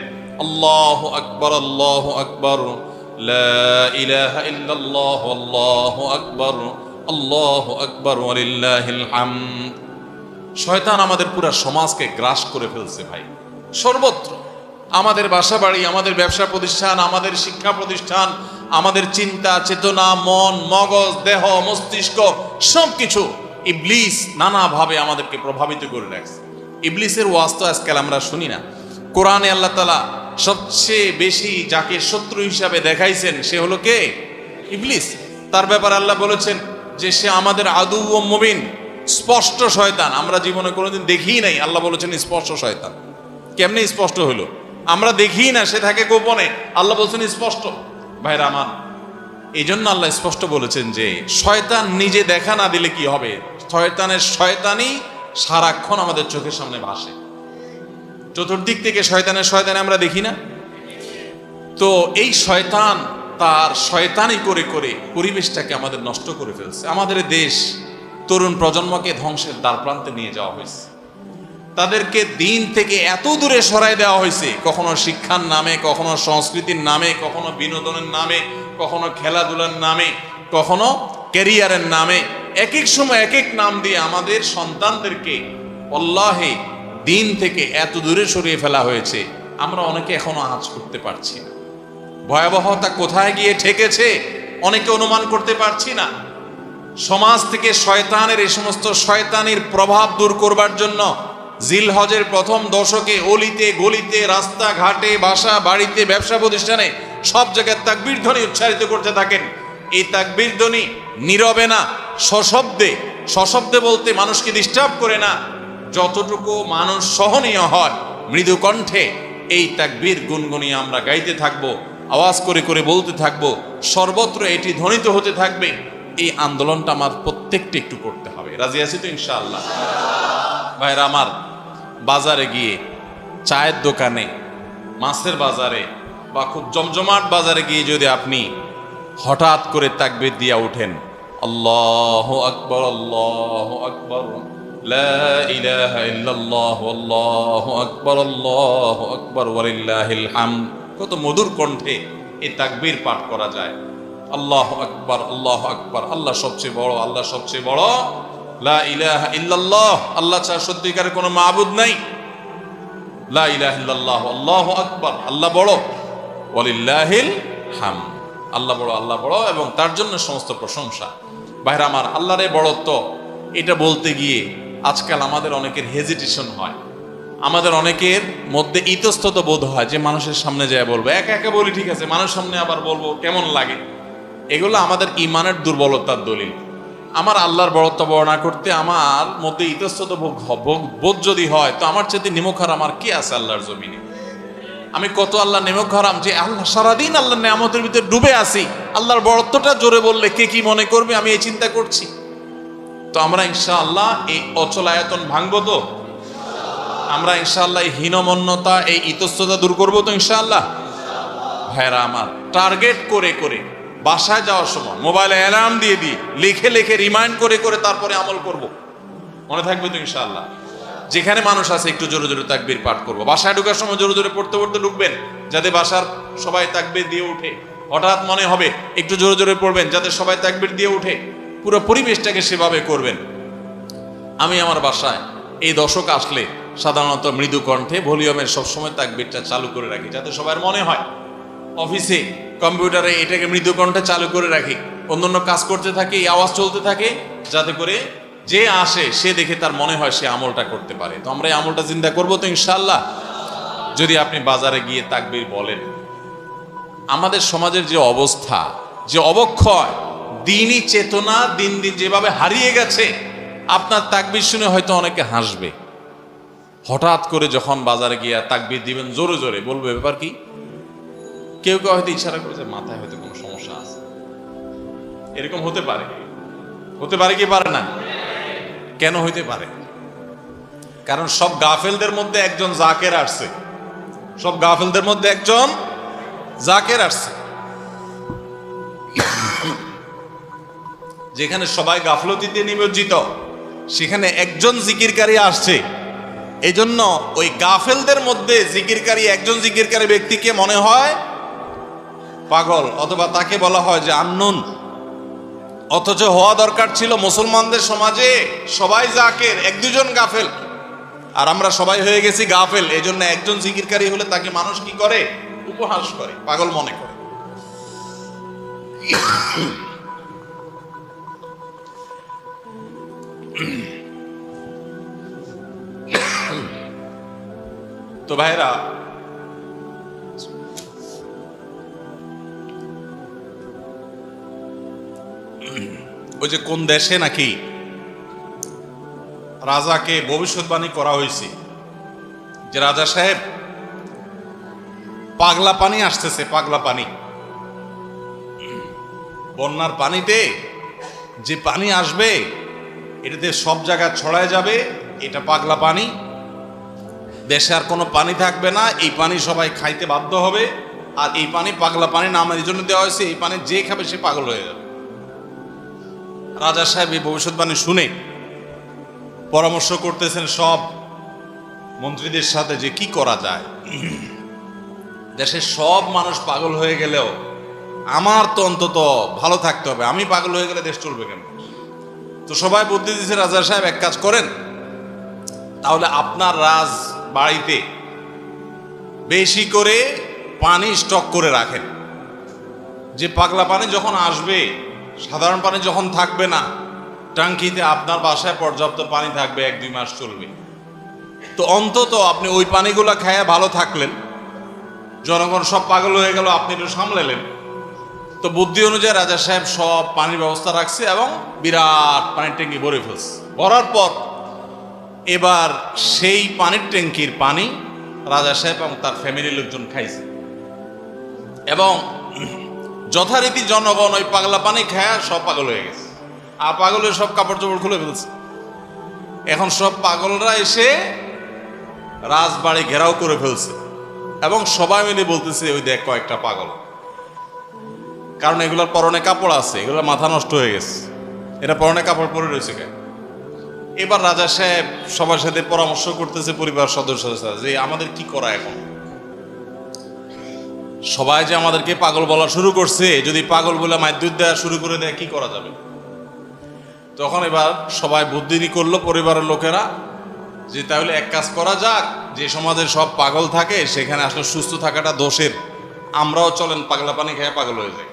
আল্লাহু আকবার, আল্লাহু আকবার, লা ইলাহা ইল্লাল্লাহ, আল্লাহু আকবার, আল্লাহু আকবার ওয়ালিল্লাহিল হামদ। শয়তান আমাদের পুরো সমাজকে গ্রাস করে ফেলছে ভাই, সর্বত্র। আমাদের বাসা বাড়ি, আমাদের ব্যবসা প্রতিষ্ঠান, আমাদের শিক্ষা প্রতিষ্ঠান, আমাদের চিন্তা চেতনা, মন মগজ, দেহ মস্তিষ্ক, সবকিছু ইবলিস নানাভাবে আমাদেরকে প্রভাবিত করে রাখছে। ইবলিসের ওয়াজ তো আজকাল আমরা শুনি না। কোরআনে আল্লাহ তাআলা সবচেয়ে বেশি যাকে শত্রু হিসাবে দেখাইছেন সে হলো কে? ইবলিস। তার ব্যাপারে আল্লাহ বলেছেন যে সে আমাদের আদু ও মুবিন, স্পষ্ট শয়তান। আমরা জীবনে কোনোদিন দেখিই নাই, আল্লাহ বলেছেন স্পষ্ট শয়তান। কেমনে স্পষ্ট হলো? আমরা দেখি না, সে থাকে গোপনে, আল্লাহ বলছেন স্পষ্ট। ভাইরা আমার, এই জন্য আল্লাহ স্পষ্ট বলেছেন যে শয়তান নিজে দেখা না দিলে কি হবে, শয়তানের শয়তানি সারাক্ষণ আমাদের চোখের সামনে ভাসে। চতুর্দিক থেকে শয়তানের শয়তানি আমরা দেখি না? তো এই শয়তান তার শয়তানি করে করে পরিবেশটাকে আমাদের নষ্ট করে ফেলছে। আমাদের দেশ তরুণ প্রজন্মকে ধ্বংসের দ্বার প্রান্তে নিয়ে যাওয়া হয়েছে। তাদেরকে দিন থেকে এত দূরে সরাই দেওয়া হয়েছে, কখনো শিক্ষার নামে, কখনো সংস্কৃতির নামে, কখনো বিনোদনের নামে, কখনো খেলাধুলার নামে, কখনো ক্যারিয়ারের নামে, এক এক সময় এক এক নাম দিয়ে আমাদের সন্তানদেরকে আল্লাহে দিন থেকে এত দূরে সরিয়ে ফেলা হয়েছে, আমরা অনেকে এখনো আঁচ করতে পারছি না। ভয়াবহতা কোথায় গিয়ে ঠেকেছে অনেকে অনুমান করতে পারছি না। সমাজ থেকে শয়তানের এই সমস্ত শয়তানির প্রভাব দূর করবার জন্য জিলহজের প্রথম দশকে অলিতে গলিতে, রাস্তাঘাটে, বাসা বাড়িতে, ব্যবসা প্রতিষ্ঠানে সব জায়গায় তাকবীর ধ্বনি উচ্চারিত করতে থাকেন। এই তাকবীর ধ্বনি নীরবে না, সশব্দে। সশব্দে বলতে মানুষকে ডিস্টার্ব করে না, যতটুকু মানুষ সহনীয় হয় মৃদু কণ্ঠে এই তাকবীর গুনগুনিয়ে আমরা গাইতে থাকবো, আওয়াজ করে করে বলতে থাকবো, সর্বত্র এটি ধ্বনিত হতে থাকবে। এই আন্দোলনটা আমার প্রত্যেকটা একটু করতে হবে। রাজি আছি তো ইনশাআল্লাহ? ভাইরা আমার, বাজারে গিয়ে, চায়ের দোকানে, মাছের বাজারে বা খুব জমজমাট বাজারে গিয়ে যদি আপনি হঠাৎ করে তাকবীর দিয়া উঠেন, আল্লাহু আকবার, আল্লাহু আকবার, লা ইলাহা ইল্লাল্লাহ, আল্লাহু আকবার, আল্লাহু আকবার, ওয়ালিল্লাহিল হামদ, কত মধুর কণ্ঠে এই তাকবীর পাঠ করা যায়। আল্লাহু আকবার, আল্লাহু আকবার, আল্লাহ সবচেয়ে বড়, আল্লাহ সবচেয়ে বড়, লা ইলাহা ইল্লাল্লাহ, আল্লাহ ছাড়া সত্যিকারের কোনো মাবুদ নাই, লা ইলাহা ইল্লাল্লাহ, আল্লাহু আকবার, আল্লাহ বড়, ওয়ালিল্লাহিল হামদ, আল্লাহ বড়, আল্লাহ বড় এবং তার জন্য সমস্ত প্রশংসা। ভাইরা আমার, আল্লাহর এই বড়ত্ব এটা বলতে গিয়ে আজকাল আমাদের অনেকের হেজিটেশন হয়, আমাদের অনেকের মধ্যে ইতস্তত বোধ হয় যে মানুষের সামনে যায় বলবো, একা একা বলি ঠিক আছে, মানুষের সামনে আবার বলবো কেমন লাগে। এগুলো আমাদের ইমানের দুর্বলতার দলিল। আমার আল্লাহর বড়ত্ব বর্ণনা করতে আমার মধ্যে ইতস্তত বোধ যদি হয়, তো আমার চেয়ে নিমক হারাম আর কি আছে আল্লাহর জমিনে? আমি কত আল্লাহ নিমক হারাম যে আল্লাহ সারাদিন আল্লাহর নিয়ামতের ভিতরে ডুবে আছি, আল্লাহর বড়ত্বটা জোরে বললে কে কি মনে করবে, আমি এই চিন্তা করছি। তো আমরা ইনশাআল্লাহ এই অচল আয়তন ভাঙবো তো? আমরা ইনশাআল্লাহ এই হীনমন্যতা, এই ইতস্ততা দূর করবো তো ইনশাআল্লাহ? ভাইরা আমার, টার্গেট করে করে বাসায় যাওয়ার সময় মোবাইলে অ্যালার্ম দিয়ে দিয়ে লিখে লিখে রিমাইন্ড করে করে তারপরে আমল করব, মনে থাকবে তো ইনশাআল্লাহ? যেখানে মানুষ আছে একটু জোরে জোরে তাকবীর পাঠ করবো। বাসায় ঢোকার সময় জোরে জোরে পড়তে পড়তে ঢুকবেন, যাতে বাসার সবাই তাকবীর দিয়ে উঠে। হঠাৎ মনে হবে একটু জোরে জোরে পড়বেন, যাতে সবাই তাকবীর দিয়ে উঠে। পুরো পরিবেশটাকে সেভাবে করবেন। আমি আমার বাসায় এই দশক আসলে সাধারণত মৃদু কণ্ঠে ভলিউমের সবসময় তাকবীরটা চালু করে রাখি, যাতে সবার মনে হয়। অফিসে কম্পিউটারে এটাকে মৃদু কণ্ঠে চালু করে রাখি, অন্যান্য কাজ করতে থাকে, এই আওয়াজ চলতে থাকে, যাতে করে যে আসে সে দেখে তার মনে হয় সে আমলটা করতে পারে। তো আমরা এই আমলটা জিন্দা করবো তো ইনশাআল্লাহ? যদি আপনি বাজারে গিয়ে তাকবীর বলেন, আমাদের সমাজের যে অবস্থা, যে অবক্ষয়, দ্বীনি চেতনা দিন দিন যেভাবে হারিয়ে গেছে, আপনার তাকবীর শুনে হয়তো অনেকে হাসবে। হঠাৎ করে যখন বাজারে গিয়ে তাকবীর দিবেন জোরে জোরে, বলবে ব্যাপার কি? কেউ কেউ হয়তো ইশারা করে যে মাথায় হয়তো কোনো সমস্যা আছে, এরকম হতে পারে। হতে পারে কি পারে না? কেন হইতে পারে? কারণ সব গাফেলদের মধ্যে একজন জাকের আসছে, সব গাফেলদের মধ্যে একজন জাকের আসছে। যেখানে সবাই গাফলতিতে নিমজ্জিত, সেখানে একজন জিকিরকারী আসছে। এই জন্য ওই গাফেলদের মধ্যে জিকিরকারী একজন জিকিরকারী ব্যক্তিকে মনে হয় পাগল, অথবা তাকে বলা হয় যে আননোন। অথচ হওয়া দরকার ছিল মুসলমানদের সমাজে সবাই জাকের, এক দুজন গাফেল, আর আমরা সবাই হয়ে গেছি গাফেল। এই জন্য একজন জিকিরকারী হলে তাকে মানুষ কি করে? উপহাস করে, পাগল মনে করে। তো ভাইরা, ওই যে কোন দেশে নাকি রাজাকে ভবিষ্যৎবাণী করা হয়েছে যে রাজা সাহেব, পাগলা পানি আসতেছে, পাগলা পানি, বন্যার পানিতে যে পানি আসবে এটাতে সব জায়গায় ছড়ায় যাবে, এটা পাগলা পানি, দেশে আর কোনো পানি থাকবে না, এই পানি সবাই খাইতে বাধ্য হবে। আর এই পানি পাগলা পানি নাম এই জন্য দেওয়া হয়েছে, এই পানি যে খাবে সে পাগল হয়ে যাবে। রাজা সাহেব এই ভবিষ্যৎবাণী শুনে পরামর্শ করতেছেন সব মন্ত্রীদের সাথে যে কি করা যায়। দেশের সব মানুষ পাগল হয়ে গেলেও আমার তো অন্তত ভালো থাকতে হবে, আমি পাগল হয়ে গেলে দেশ চলবে কেন? তো সবাই বুদ্ধি দিচ্ছে, রাজা সাহেব এক কাজ করেন, তাহলে আপনার রাজ বাড়িতে বেশি করে পানি স্টক করে রাখেন, যে পাগলা পানি যখন আসবে, সাধারণ পানি যখন থাকবে না, ট্যাঙ্কিতে আপনার বাসায় পর্যাপ্ত পানি থাকবে, 1-2 মাস চলবে। তো অন্তত আপনি ওই পানিগুলো খায়া ভালো থাকলেন, জনগণ সব পাগল হয়ে গেল, আপনি একটু সামলালেন। তো বুদ্ধি অনুযায়ী রাজা সাহেব সব পানির ব্যবস্থা রাখছে এবং বিরাট পানির ট্যাঙ্কি ভরে ফেলছে। ভরার পর এবার সেই পানির ট্যাঙ্কির পানি রাজা সাহেব এবং তার ফ্যামিলির লোকজন খাইছে, এবং যথারীতি জনগণ ওই পাগলা পানি খায় সব পাগল হয়ে গেছে, আর পাগল হয়ে সব কাপড় চোপড় খুলে ফেলছে। এখন সব পাগলরা এসে রাজবাড়ি ঘেরাও করে ফেলছে এবং সবাই মিলে বলতেছে ওই দেখ কয়েকটা পাগল। কারণ এগুলোর পরনে কাপড় আছে, এগুলোর মাথা নষ্ট হয়ে গেছে, এরা পরনে কাপড় পরে রয়েছে কেন। এবার রাজা সাহেব সবার সাথে পরামর্শ করতেছে পরিবার সদস্যদের সাথে যে আমাদের কি করা এখন। সবাই যে আমাদেরকে পাগল বলা শুরু করছে, যদি পাগল বলে মাইদুদ দেওয়া শুরু করে দেয় কি করা যাবে। তখন এবার সবাই বুদ্ধি করলো পরিবারের লোকেরা যে তাহলে এক কাজ করা যাক, যে সমাজে সব পাগল থাকে সেখানে আসলে সুস্থ থাকাটা দোষের, আমরাও চলেন পাগলা পানি খেয়ে পাগল হয়ে যাই।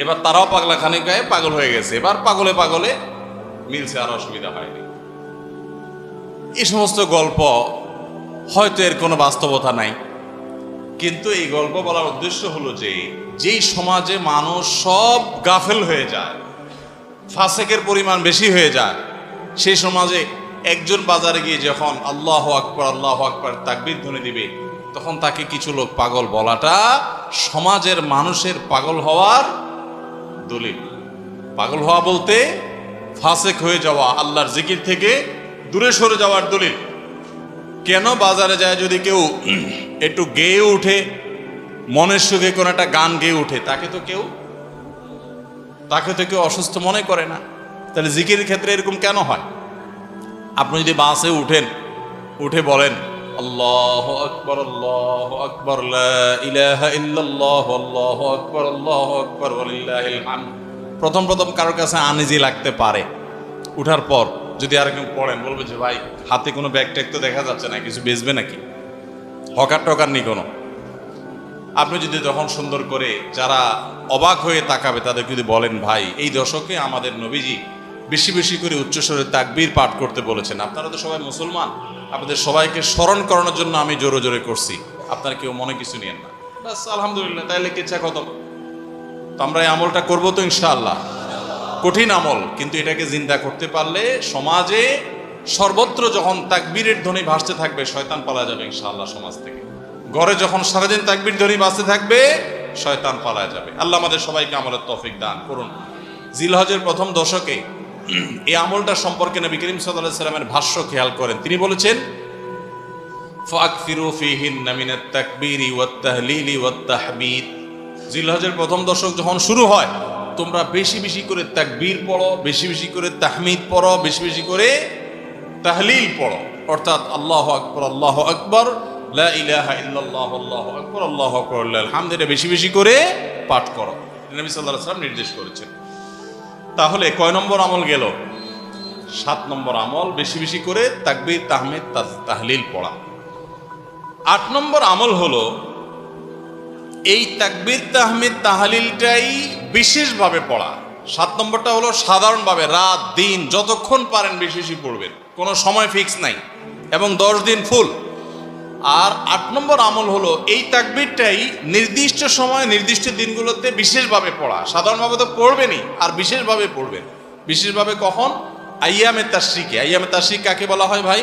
এবার তারাও পাগলা খানি খেয়ে পাগল হয়ে গেছে, এবার পাগলে পাগলে মিলছে, আর অসুবিধা হয়নি। এই সমস্ত গল্প হয়তো এর কোনো বাস্তবতা নাই, কিন্তু এই গল্প বলার উদ্দেশ্য হলো যে যেই সমাজে মানুষ সব গাফেল হয়ে যায়, ফাসেকের পরিমাণ বেশি হয়ে যায়, সেই সমাজে একজন বাজারে গিয়ে যখন আল্লাহু আকবার তাকবীর ধ্বনি দিবে, তখন তাকে কিছু লোক পাগল বলাটা সমাজের মানুষের পাগল হওয়ার দলিল। পাগল হওয়া বলতে ফাসেক হয়ে যাওয়া, আল্লাহর জিকির থেকে দূরে সরে যাওয়ার দলিল। কেন বাজারে যায় যদি কেউ একটু গেয়ে উঠে, মনের সুখে কোনো একটা গান গেয়ে উঠে, তাকে তো কেউ অসুস্থ মনে করে না। তাহলে জিকিরের ক্ষেত্রে এরকম কেন হয়? আপনি যদি বাসে উঠে বলেন আল্লাহু আকবার লা ইলাহা ইল্লাল্লাহ আল্লাহু আকবার ওয়ালিল্লাহিল হামদ, প্রথম কারোর কাছে আনইজি লাগতে পারে। উঠার পর যদি আর কেউ পড়েন, বলবে যে ভাই হাতে কোনো ব্যাগ ট্যাগ তো দেখা যাচ্ছে না, কিছু বেচবে নাকি, হকার টকার নি কোনো। আপনি যদি তখন সুন্দর করে যারা অবাক হয়ে তাকাবে তাদের যদি বলেন ভাই এই দশকে আমাদের নবীজি বেশি বেশি করে উচ্চস্বরে তাকবীর পাঠ করতে বলেছেন, আপনারা তো সবাই মুসলমান, আপনাদের সবাইকে স্মরণ করানোর জন্য আমি জোরে জোরে করছি, আপনারা কেউ মনে কিছু নিয়েন না, বাস আলহামদুলিল্লাহ, তাইলে কিচ্ছা কত। তো আমরা এই আমলটা করবো তো ইনশাআল্লাহ। কঠিন আমল, কিন্তু এটাকে জিন্দা করতে পারলে সমাজে সর্বত্র যখন তাকবীরের ধ্বনি ভাসতে থাকবে শয়তান পালা যাবে ইনশাআল্লাহ সমাজ থেকে। ঘরে যখন সারাদিন তাকবীর ধ্বনি ভাসতে থাকবে শয়তান পালা যাবে। আল্লাহ আমাদের সবাইকে আমলের তৌফিক দান করুন। জিলহজের প্রথম দশকে এই আমলটা সম্পর্কে নবী করিম সাল্লাল্লাহু আলাইহি সাল্লামের ভাষ্য খেয়াল করেন। তিনি বলেছেন ফাকফিরু ফিহিন্না মিনাত তাকবীরি ওয়াত তাহলিলি ওয়াত তাহমিদ। জিলহজের প্রথম দশক যখন শুরু হয় তোমরা বেশি বেশি করে তাকবীর পড়ো, বেশি বেশি করে তাহমিদ পড়ো, বেশি বেশি করে তাহলিল পড়ো, অর্থাৎ আল্লাহু আকবার লা ইলাহা ইল্লাল্লাহ আল্লাহু আকবার লিল হামদ, এটা বেশি বেশি করে পাঠ করো, নবী সাল্লাল্লাহু আলাইহি ওয়াসাল্লাম নির্দেশ করেছেন। তাহলে কয় নম্বর আমল গেল? 7 নম্বর আমল, বেশি বেশি করে তাকবীর তাহমিদ তাহলিল পড়া। 8 নম্বর আমল হলো এই তাকবীর তাহমিদ তাহলিলটাই বিশেষভাবে পড়া। 7 নম্বরটা হলো সাধারণভাবে রাত দিন যতক্ষণ পারেন বেশি বেশি পড়বেন, কোনো সময় ফিক্স নাই, এবং 10 দিন ফুল। আর 8 নম্বর আমল হলো এই তাকবীরটাই নির্দিষ্ট সময় নির্দিষ্ট দিনগুলোতে বিশেষভাবে পড়া। সাধারণভাবে তো পড়বেনই, আর বিশেষভাবে পড়বেন। বিশেষভাবে কখন? আইয়ামে তাশরিকে। আইয়ামে তাশরিক কাকে বলা হয় ভাই?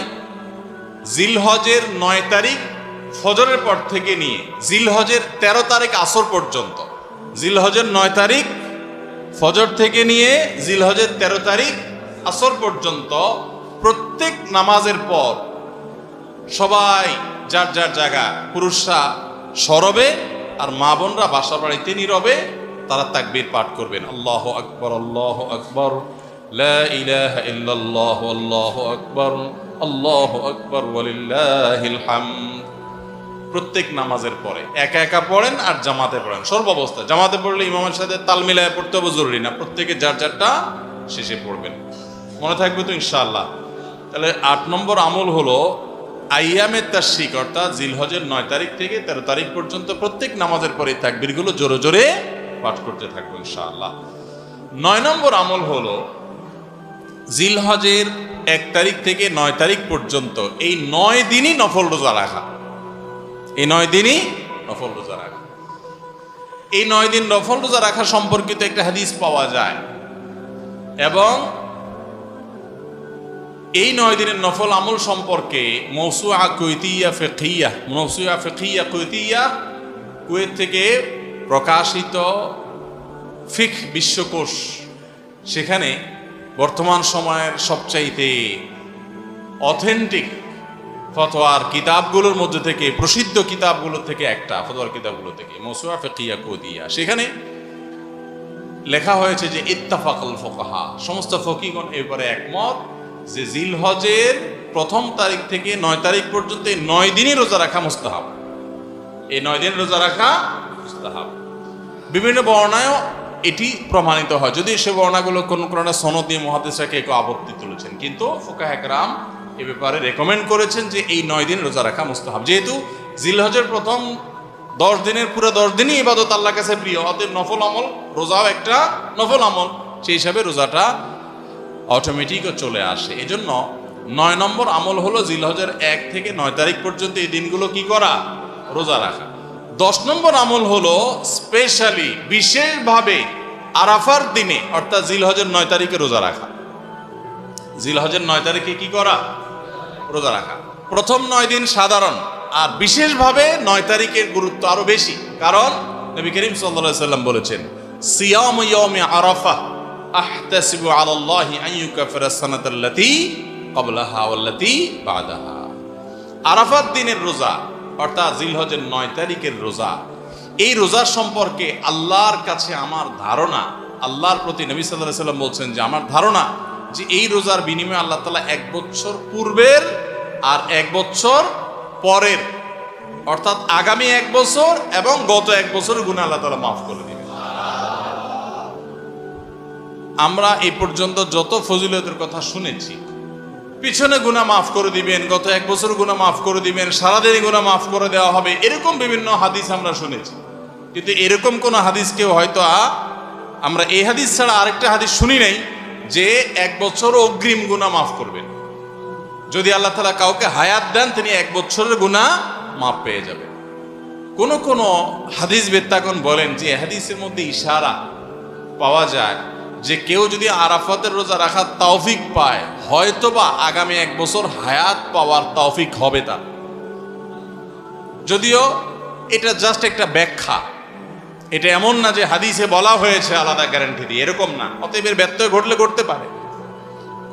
জিলহজের 9 তারিখ ফজরের পর থেকে নিয়ে জিলহজের 13 তারিখ আসর পর্যন্ত, জিলহজের 9 তারিখ ফজর থেকে নিয়ে জিলহজের 13 তারিখ আসর পর্যন্ত প্রত্যেক নামাজের পর সবাই যার যার জায়গা, পুরুষরা সরবে আর মা বোনরা বাসা বাড়িতে নীরবে তারা তাকবীর পাঠ করবেন। আল্লাহু আকবার লা ইলাহা ইল্লাল্লাহ আল্লাহু আকবার ওয়ালিল্লাহিল হামদ। প্রত্যেক নামাজের পরে একা একা পড়েন আর জামাতে পড়েন, সর্বাবস্থায়। জামাতে পড়লে ইমামের সাথে তাল মিলায় পড়তে হবে জরুরি না, প্রত্যেকে যার যারটা শেষে পড়বেন। মনে থাকবে তো ইনশাআল্লাহ। তাহলে 8 নম্বর আমল হলো আইয়ামে তাশরিক, অর্থাৎ জিলহজের 9 তারিখ থেকে 13 তারিখ পর্যন্ত প্রত্যেক নামাজের পরে তাকবীরগুলো জোরে জোরে পাঠ করতে থাকবো ইনশাআল্লাহ। 9 নম্বর আমল হলো জিলহজের 1 তারিখ থেকে 9 তারিখ পর্যন্ত এই 9 দিনই নফল রোজা রাখা। এই 9 দিনই নফল রোজা রাখা। এই 9 দিন নফল রোজা রাখা সম্পর্কিত একটা হাদিস পাওয়া যায়, এবং এই 9 দিনের নফল আমল সম্পর্কে মওসুআ ফিকহিয়া কুয়েত থেকে প্রকাশিত ফিকহ বিশ্বকোষ, সেখানে বর্তমান সময়ের সবচাইতে অথেন্টিক ফতোয়ার কিতাবগুলোর মধ্যে থেকে, প্রসিদ্ধ কিতাবগুলো থেকে একটা, ফতোয়ার কিতাবগুলো থেকে মওসুআ ফিকহিয়া কুদিয়া, সেখানে লেখা হয়েছে যে ইত্তাফাকাল ফুকাহা, সমস্ত ফকিহগণ এই ব্যাপারে একমত যে জিলহজের 1 তারিখ থেকে 9 তারিখ পর্যন্ত 9 দিনই রোজা রাখা মুস্তাহাব। এই 9 দিন রোজা রাখা মুস্তাহাব। বিভিন্ন বর্ণায়ও এটি প্রমাণিত হয়, যদি সে বর্ণাগুলো কোনো সনদ দিয়ে মুহাদ্দিসরা কেউ আপত্তি তুলেছেন, কিন্তু ফুকাহা কেরাম এ ব্যাপারে রেকমেন্ড করেছেন যে এই 9 দিন রোজা রাখা মুস্তাহাব। যেহেতু জিলহজের প্রথম 10 দিনের পুরো 10 দিনই ইবাদত আল্লাহর কাছে প্রিয়, অতএব নফল আমল, রোজাও একটা নফল আমল, সেই হিসাবে রোজাটা অটোমেটিকও চলে আসে। এজন্য 9 নম্বর আমল হলো জিলহজের 1 থেকে 9 তারিখ পর্যন্ত এই দিনগুলো কি করা? রোজা রাখা। 10 নম্বর আমল হলো স্পেশালি, বিশেষভাবে আরাফার দিনে অর্থাৎ জিলহজের 9 তারিখে রোজা রাখা। জিলহজের 9 তারিখে কি করা? রোজা রাখা। প্রথম 9 দিন সাধারণ, আর বিশেষভাবে 9 তারিখের গুরুত্ব আরো বেশি, কারণ নবী করিম সাল্লাল্লাহু আলাইহি সাল্লাম বলেছেন, সিয়াম ইয়াউমি আরাফা আহতাসিবু আলাল্লাহি আন ইউকাফিরা সানাতাল্লাতী ক্বাবলাহা ওয়াল্লাতী বাদাহা। আরাফাত দিনের রোজা অর্থাৎ জিলহজের 9 তারিখের রোজা, এই রোজার সম্পর্কে আল্লাহর কাছে আমার ধারণা, আল্লাহর প্রতি নবী সাল্লাল্লাহু আলাইহি সাল্লাম বলছেন যে আমার ধারণা যে এই রোজার বিনিময়ে আল্লাহ তাআলা 1 বছর পূর্বের আর 1 বছর পরের, অর্থাৎ আগামী 1 বছর এবং গত 1 বছরের গুনাহ আল্লাহ তাআলা মাফ করে দিবেন। আমরা এই পর্যন্ত যত ফজিলতের কথা শুনেছি, পিছনে গুনাহ মাফ করে দিবেন, গত 1 বছর গুনাহ মাফ করে দিবেন, সারাদিন গুনাহ মাফ করে দেওয়া হবে, এরকম বিভিন্ন হাদিস আমরা শুনেছি। কিন্তু এরকম কোন হাদিস কেউ হয়তো আমরা এই হাদিস ছাড়া আরেকটা হাদিস শুনি নাই যে 1 বছর অগ্রিম গুনাহ মাফ করবেন। যদি আল্লাহ তাআলা কাউকে হায়াত দেন, তিনি 1 বছরের গুনাহ মাফ পেয়ে যাবেন। কোন হাদিস বেত্তাগণ বলেন যে হাদিসের মধ্যে ইশারা পাওয়া যায় যে কেউ যদি আরাফাতের রোজা রাখার তৌফিক পায়, হয়তোবা আগামী 1 বছর হায়াত পাওয়ার তৌফিক হবে তার। যদিও এটা জাস্ট একটা ব্যাখ্যা, এটা এমন না যে হাদিসে বলা হয়েছে আলাদা গ্যারান্টি দিয়ে, এরকম না। অতএব এর ব্যত্যয় ঘটলে ঘটতে পারে।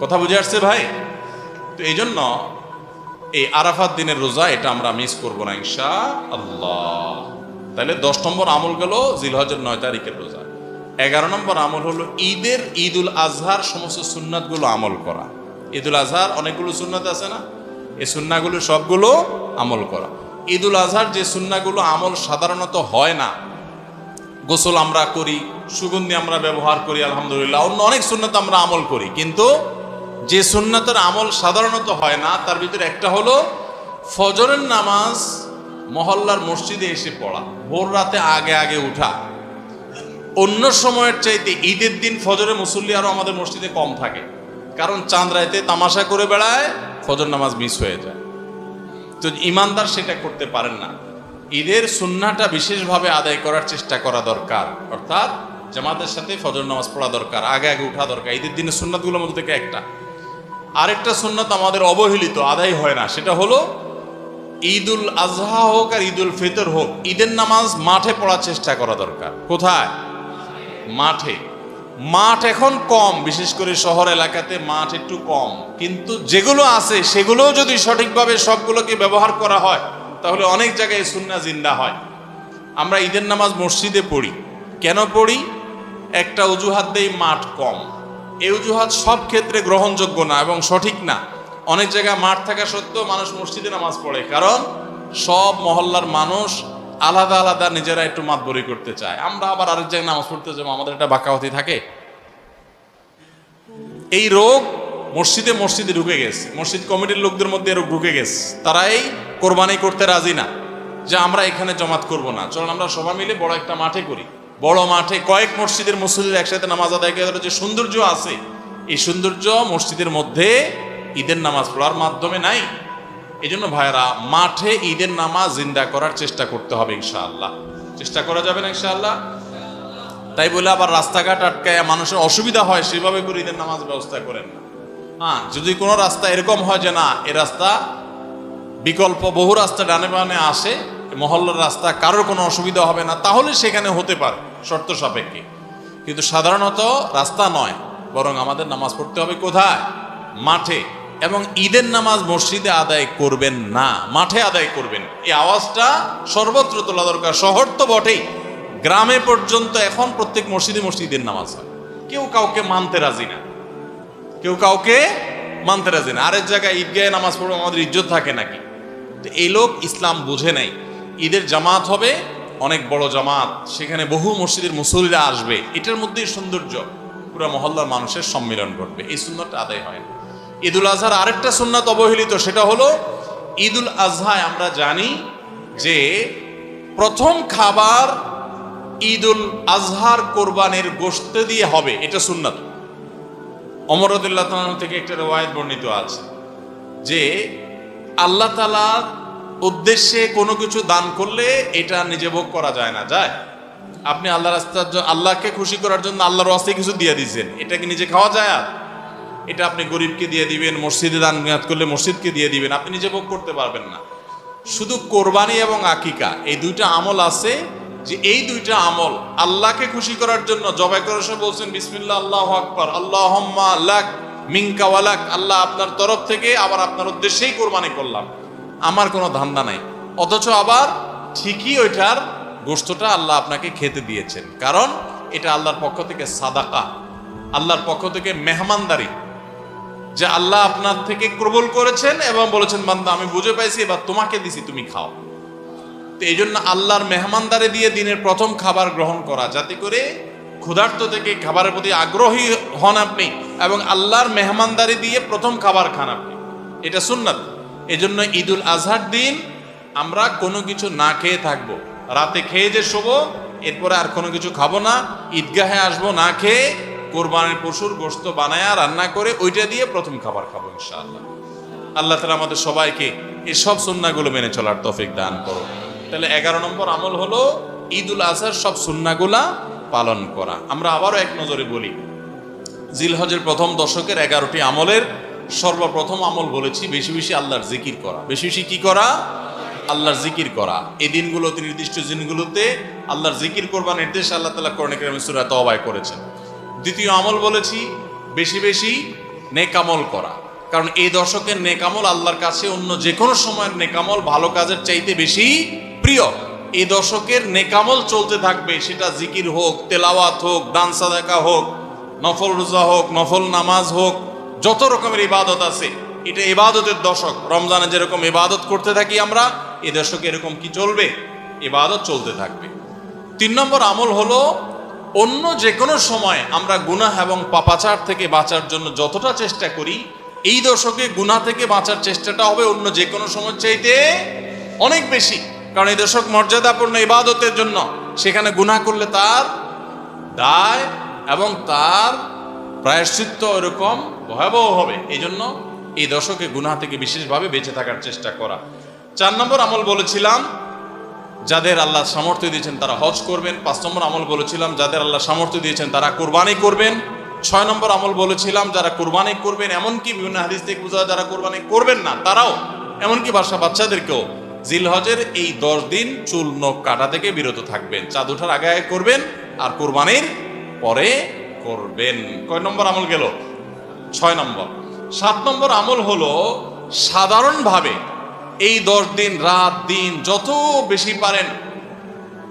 কথা বুঝে আসছে ভাই? তো এই জন্য এই আরাফাত দিনের রোজা এটা আমরা মিস করবো না ইনশাআল্লাহ। তাহলে 10 নম্বর আমল গেল জিলহজের 9 তারিখের রোজা। 11 নম্বর আমল হলো ঈদুল আজহার সমস্ত সুন্নাতগুলো আমল করা। ঈদুল আজহার অনেকগুলো সুন্নাত আছে না, এই সুন্নাগুলো সবগুলো আমল করা। ঈদুল আজহার যে সুন্নাগুলো আমল সাধারণত হয় না, গোসল আমরা করি, সুগন্ধি আমরা ব্যবহার করি, আলহামদুলিল্লাহ, অন্য অনেক সুন্নাত আমরা আমল করি, কিন্তু যে সুন্নাতের আমল সাধারণত হয় না তার ভিতরে একটা হলো ফজরের নামাজ মহল্লার মসজিদে এসে পড়া, ভোর রাতে আগে আগে উঠা। অন্য সময়ের চাইতে ঈদের দিন ফজরে মুসল্লি আরো আমাদের মসজিদে কম থাকে, কারণ চাঁদ রাতে তামাশা করে বেড়ায়, ফজর নামাজ মিস হয়ে যায়। তো ইমানদার সেটা করতে পারেন না। ঈদের সুন্নাহটা বিশেষভাবে আদায় করার চেষ্টা করা দরকার, অর্থাৎ জামাতের সাথে ফজর নামাজ পড়া দরকার, আগে আগে উঠা দরকার। ঈদের দিনের সুন্নাতগুলোর মধ্যে থেকে একটা। আরেকটা সুন্নাত আমাদের অবহেলিত, আদায় হয় না, সেটা হলো ঈদুল আজহা হোক আর ঈদুল ফিতর হোক, ঈদের নামাজ মাঠে পড়ার চেষ্টা করা দরকার। কোথায়? মাঠে। মাঠ এখন কম, বিশেষ করে শহর এলাকাতে মাঠ একটু কম, কিন্তু যেগুলো আছে সেগুলোও যদি সঠিকভাবে সবগুলোকে ব্যবহার করা হয় তাহলে অনেক জায়গায় সুন্নাহ জিন্দা হয়। আমরা ঈদের নামাজ মসজিদে পড়ি, কেন পড়ি? একটা অজুহাত দেই, মাঠ কম। এই অজুহাত সব ক্ষেত্রে গ্রহণযোগ্য না এবং সঠিক না। অনেক জায়গায় মাঠ থাকা সত্ত্বেও মানুষ মসজিদে নামাজ পড়ে, কারণ সব মহল্লার মানুষ আলাদা আলাদা নিজেরা একটু মাতবরি করতে চায়। আমরা আবার আরেক জায়গায় নামাজ পড়তে যাবো, আমাদের একটা বাঁকাওয়াতি থাকে। এই রোগ মসজিদে মসজিদে ঢুকে গেছে, মসজিদ কমিটির লোকদের মধ্যে রোগ ঢুকে গেছে। তারা এই কোরবানি করতে রাজি না যে আমরা এখানে জমাত করব না, চলুন আমরা সবাই মিলে বড় একটা মাঠে করি। বড় মাঠে কয়েক মসজিদের মুসল্লিরা একসাথে নামাজ আদায় করার যে সৌন্দর্য আছে, এই সৌন্দর্য মসজিদের মধ্যে ঈদের নামাজ পড়ার মাধ্যমে নাই। এই জন্য ভাইরা, মাঠে ঈদের নামাজ জিন্দা করার চেষ্টা করতে হবে ইনশাআল্লাহ। চেষ্টা করা যাবে না ইনশাআল্লাহ? তাই বলে আবার রাস্তাঘাট আটকায় মানুষের অসুবিধা হয় সেভাবে করে ঈদের নামাজ ব্যবস্থা করেন না। হ্যাঁ, যদি কোনো রাস্তা এরকম হয় যে না, এ রাস্তা বিকল্প বহু রাস্তা ডানে বামে আসে, মহল্লার রাস্তা, কারোর কোনো অসুবিধা হবে না, তাহলে সেখানে হতে পারে শর্ত সাপেক্ষে। কিন্তু সাধারণত রাস্তা নয়, বরং আমাদের নামাজ পড়তে হবে কোথায়? মাঠে। এবং ঈদের নামাজ মসজিদে আদায় করবেন না, মাঠে আদায় করবেন। এই আওয়াজটা সর্বত্র তোলা দরকার। শহর তো বটেই, গ্রামে পর্যন্ত এখন প্রত্যেক মসজিদে মসজিদের নামাজ হয়। কেউ কাউকে মানতে রাজি না, কেউ কাউকে মানতে রাজি না। আরেক জায়গায় ঈদগাহে নামাজ পড়বে, আমাদের ইজ্জত থাকে নাকি? তো এই লোক ইসলাম বুঝে নাই। ঈদের জামাত হবে, অনেক বড় জামাত, সেখানে বহু মসজিদের মুসল্লিরা আসবে, এটার মধ্যেই সৌন্দর্য, পুরো মহল্লার মানুষের সম্মিলন ঘটবে। এই সুন্নতটা আদায় হয় না। ঈদুল আজহার আরেকটা সুন্নাত অবহেলিত, সেটা হলো ঈদুল আজহায় আমরা জানি যে প্রথম খাবার ঈদুল আজহার কোরবানির গোশত দিয়ে হবে, এটা সুন্নাত। ওমর রাদিয়াল্লাহু তাআলা থেকে একটা রওয়ায়াত বর্ণিত আছে যে আল্লাহ তাআলার উদ্দেশ্যে কোনো কিছু দান করলে এটা নিজে ভোগ করা যায় না। যায়? আপনি আল্লাহর রাস্তার জন্য, আল্লাহকে খুশি করার জন্য আল্লাহর ওয়াস্তে কিছু দিয়ে দিয়েছেন, এটা কি নিজে খাওয়া যায়? আর এটা আপনি গরিবকে দিয়ে দিবেন, মসজিদে দান নিয়াত করলে মসজিদকে দিয়ে দিবেন, আপনি নিজে ভোগ করতে পারবেন না। শুধু কোরবানি এবং আকিকা এই দুইটা আমল আছে, যে এই দুইটা আমল আল্লাহকে খুশি করার জন্য জবাই করার সময় বলছেন বিসমিল্লাহ আল্লাহু আকবার, আল্লাহুম্মা লাক মিনকা ওয়া লাক, আল্লাহ আপনার তরফ থেকে আবার আপনার উদ্দেশ্যেই কোরবানি করলাম, আমার কোনো ধান্দা নাই। অথচ আবার ঠিকই ওইটার গোশতটা আল্লাহ আপনাকে খেতে দিয়েছেন, কারণ এটা আল্লাহর পক্ষ থেকে সাদাকা, আল্লাহর পক্ষ থেকে মেহমানদারি, যে আল্লাহ আপনার থেকে কবুল করেছেন এবং বলেছেন বান্দা আমি বুঝে পাইছি, এবার তোমাকে দিছি, তুমি খাও। তো এই জন্য আল্লাহর মেহমানদারি দিয়ে দিনের প্রথম খাবার গ্রহণ করা, যাতে করে ক্ষুধার্ত থেকে খাবারের প্রতি আগ্রহী হন আপনি, এবং আল্লাহর মেহমানদারি দিয়ে প্রথম খাবার খান আপনি, এটা সুন্নাত। এই জন্য ঈদুল আজহার দিন আমরা কোনো কিছু না খেয়ে থাকবো, রাতে খেয়ে যে শোবো, এরপরে আর কোনো কিছু খাবো না, ঈদগাহে আসবো না খেয়ে, কোরবানির পশুর গোশত বানায়া রান্না করে ওইটা দিয়ে প্রথম খাবার খাবো ইনশাআল্লাহ। আল্লাহ তাআলা আমাদের সবাইকে এসব সুন্নাহগুলো মেনে চলার তৌফিক দান করো। তাহলে 11 নম্বর আমল হলো ঈদুল আজহার সব সুন্নাহগুলা পালন করা। আমরা আবারও এক নজরে বলি, জিলহজের প্রথম দশকের 11টি আমলের সর্বপ্রথম আমল বলেছি বেশি বেশি আল্লাহর জিকির করা। বেশি বেশি কি করা? আল্লাহর জিকির করা। এই দিনগুলোতে, নির্দিষ্ট দিনগুলোতে আল্লাহর জিকির করবার নির্দেশ আল্লাহ তাআলা কোরআনে কারিমে সূরা তাওবায় করেছেন। দ্বিতীয় আমল বলেছি বেশি বেশি নেক আমল করা, কারণ এই দশকের নেক আমল আল্লাহর কাছে অন্য যে কোনো সময়ের নেক আমল ভালো কাজের চাইতে বেশি প্রিয়। এই দশকের নেক আমল চলতে থাকবে, সেটা জিকির হোক, তেলাওয়াত হোক, দান সাদাকা হোক, নফল রোজা হোক, নফল নামাজ হোক, যত রকমের ইবাদত আছে, এটা ইবাদতের দশক। রমজানে যেরকম ইবাদত করতে থাকি আমরা, এই দশকে এরকম কি চলবে? ইবাদত চলতে থাকবে। 3 নম্বর আমল হলো অন্য যে কোনো সময় আমরা গুনাহ এবং পাপাচার থেকে বাঁচার জন্য যতটা চেষ্টা করি, এই দশকে গুনাহ থেকে বাঁচার চেষ্টাটা হবে অন্য যে কোনো সময় চাইতে অনেক বেশি। কারণ এই দশক মর্যাদাপূর্ণ ইবাদতের জন্য, সেখানে গুনাহ করলে তার দায় এবং তার প্রায়শ্চিত্ত এরকম ভয়াবহ হবে। এই জন্য এই দশকে গুনাহ থেকে বিশেষভাবে বেঁচে থাকার চেষ্টা করা। 4 নম্বর আমল বলেছিলাম যাদের আল্লাহ সামর্থ্য দিয়েছেন তারা হজ করবেন। 5 নম্বর আমল বলেছিলাম যাদের আল্লাহ সামর্থ্য দিয়েছেন তারা কোরবানি করবেন। 6 নম্বর আমল বলেছিলাম যারা কোরবানি করবেন, এমনকি বিভিন্ন হাদিস থেকে বোঝা যারা কোরবানি করবেন না তারাও, এমনকি বাচ্চাদেরকেও জিলহজের এই 10 দিন চুল নখ কাটা থেকে বিরত থাকবেন। চাঁদ ওঠার আগে আগে করবেন আর কোরবানির পরে করবেন। কয় নম্বর আমল গেল? 6 নম্বর। 7 নম্বর আমল হলো সাধারণভাবে এই 10 দিন রাত দিন যত বেশি পারেন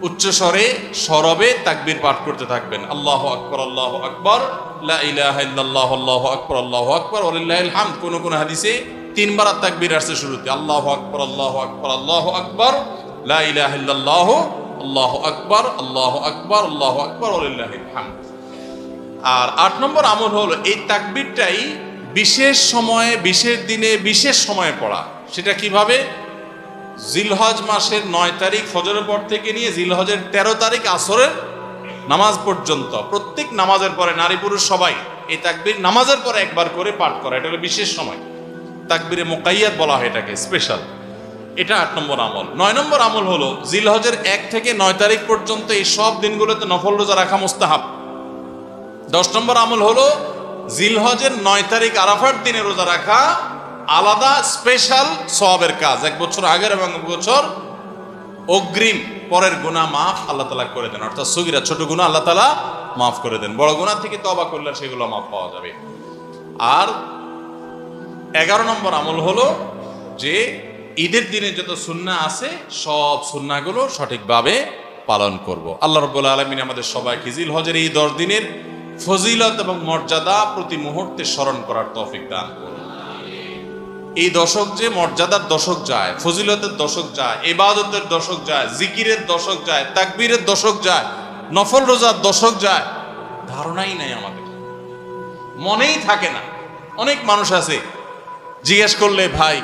উচ্চস্বরে সরবে তাকবীর পাঠ করতে থাকবেন। আল্লাহু আকবার, আল্লাহু আকবার, লা ইলাহা ইল্লাল্লাহ, আল্লাহু আকবার, আল্লাহু আকবার, ওয়ালিল্লাহিল হামদ। কোন হাদিসে 3 বার তাকবীর আসছে শুরুতে, আল্লাহু আকবার, আল্লাহু আকবার, আল্লাহু আকবার, লা ইলাহা ইল্লাল্লাহ, আল্লাহু আকবার, আল্লাহু আকবার, আল্লাহু আকবার, ওয়ালিল্লাহিল হামদ। আর 8 নম্বর আমল হলো এই তাকবীরটাই বিশেষ সময়ে, বিশেষ দিনে, বিশেষ সময়ে পড়া। সেটা কিভাবে? জিলহজ মাসের 9 তারিখ ফজরের পর থেকে নিয়ে জিলহজের 13 তারিখ আসরের নামাজ পর্যন্ত প্রত্যেক নামাজের পরে নারী পুরুষ সবাই এই তাকবীর নামাজের পরে একবার করে পাঠ করা। এটা হলো বিশেষ সময়, তাকবীরে মুকাইয়াদ বলা হয় এটাকে, স্পেশাল। এটা 8 নম্বর আমল। 9 নম্বর আমল হলো জিলহজের 1 থেকে 9 তারিখ পর্যন্ত এই সব দিনগুলোতে নফল রোজা রাখা মুস্তাহাব। 10 নম্বর আমল হলো জিলহজের 9 তারিখ আরাফার দিনে রোজা রাখা আলাদা স্পেশাল সওয়াবের কাজ। 1 বছর আগের এবং 1 বছর অগ্রিম পরের গুনাহ মাফ আল্লাহ তাআলা করে দেন, অর্থাৎ সগীরা ছোট গুনাহ আল্লাহ তাআলা মাফ করে দেন। বড় গুনাহ থেকে তওবা করলে সেগুলো মাফ পাওয়া যাবে। আর 11 নম্বর আমল হলো যে ঈদের দিনে যত সুন্নাহ আছে সব সুন্নাহগুলো সঠিকভাবে পালন করব। আল্লাহ রাব্বুল আলামিন আমাদের সবাইকে জিলহজের এই 10 দিনের ফজিলত এবং মর্যাদা প্রতি মুহূর্তে স্মরণ করার তৌফিক দান করুন। এই দশক যে মর্যাদার দশক যায়, ফজিলতের দশক যায়, ইবাদতের দশক যায়, জিকিরের দশক যায়, তাকবীরের দশক যায়, নফল রোজার দশক যায়, ধারণাই নাই আমাদের, মনেই থাকে না। অনেক মানুষ আছে জিজ্ঞেস করলে ভাই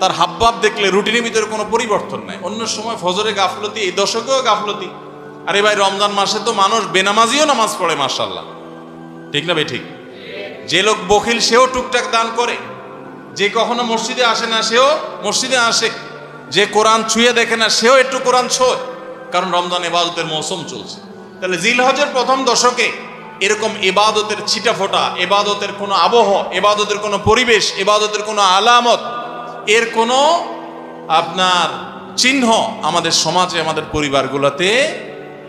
তার হাবভাব দেখলে রুটিনের ভিতরে কোনো পরিবর্তন নাই। অন্য সময় ফজরে গাফলতি, এই দশকেও গাফলতি। আরে ভাই রমজান মাসে তো মানুষ বেনামাজিও নামাজ পড়ে, মাশাআল্লাহ, ঠিক না ভাই? ঠিক। যে লোক বখিল সেও টুকটাক দান করে, যে কখনো মসজিদে আসে না সেও মসজিদে আসে, যে কোরআন ছুঁয়ে দেখে না সেও একটু কোরআন ছোঁয়, কারণ রমজান ইবাদতের মৌসুম চলছে। তাহলে জিলহজের প্রথম দশকে এরকম ইবাদতের ছিটাফোঁটা, ইবাদতের কোনো আবহ, ইবাদতের কোনো পরিবেশ, ইবাদতের কোনো আলামত, এর কোনো আপনার চিহ্ন আমাদের সমাজে, আমাদের পরিবারগুলোতে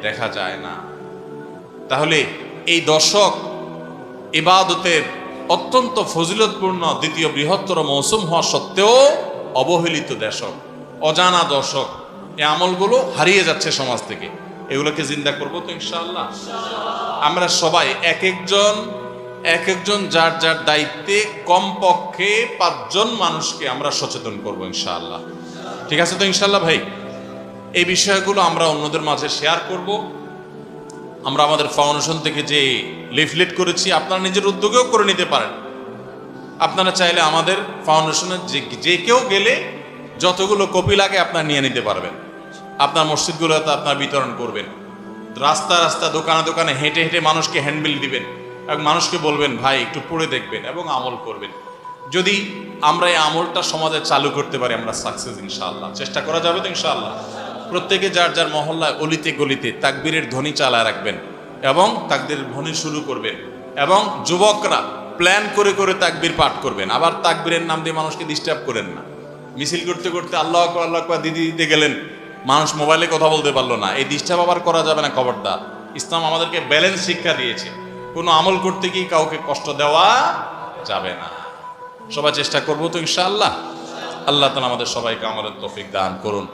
দেখা যায় না। তাহলে এই দশক ইবাদতের অত্যন্ত ফজিলতপূর্ণ দ্বিতীয় বৃহত্তর মৌসুম হওয়া সত্ত্বেও অবহেলিত দশক, অজানা দশক। এই আমলগুলো হারিয়ে যাচ্ছে সমাজ থেকে। এগুলোকে জিন্দা করবো তো ইনশাআল্লাহ। আমরা সবাই এক একজন যার যার দায়িত্বে কমপক্ষে 5 জন মানুষকে আমরা সচেতন করবো ইনশাআল্লাহ। ঠিক আছে তো ইনশাআল্লাহ ভাই? এই বিষয়গুলো আমরা অন্যদের মাঝে শেয়ার করব। আমরা আমাদের ফাউন্ডেশন থেকে যে লিফলেট করেছি আপনারা নিজের উদ্যোগেও করে নিতে পারেন। আপনারা চাইলে আমাদের ফাউন্ডেশনের যে কেউ গেলে যতগুলো কপি লাগে আপনারা নিয়ে নিতে পারবেন। আপনার মসজিদগুলোতে আপনারা বিতরণ করবেন, রাস্তা রাস্তা দোকানে দোকানে হেঁটে হেঁটে মানুষকে হ্যান্ডবিল দিবেন এবং মানুষকে বলবেন ভাই একটু পড়ে দেখবেন এবং আমল করবেন। যদি আমরা এই আমলটা সমাজে চালু করতে পারি আমরা সাকসেস ইনশাআল্লাহ। চেষ্টা করা যাবে তো ইনশাআল্লাহ। প্রত্যেকে যার যার মহল্লায় অলিতে গলিতে তাকবীরের ধ্বনি চালায় রাখবেন এবং তাকবীরের ধ্বনি শুরু করবেন এবং যুবকরা প্ল্যান করে করে তাকবীর পাঠ করবেন। আবার তাকবীরের নাম দিয়ে মানুষকে ডিস্টার্ব করেন না। মিছিল করতে করতে আল্লাহু আকবার আল্লাহু আকবার দিদি দিতে গেলেন, মানুষ মোবাইলে কথা বলতে পারলো না, এই ডিস্টার্ব আবার করা যাবে না, খবরদার। ইসলাম আমাদেরকে ব্যালেন্স শিক্ষা দিয়েছে, কোনো আমল করতে গিয়ে কাউকে কষ্ট দেওয়া যাবে না। সবাই চেষ্টা করবো তো ইনশাআল্লাহ। আল্লাহ তাআলা আমাদের সবাইকে আমলের তৌফিক দান করুন।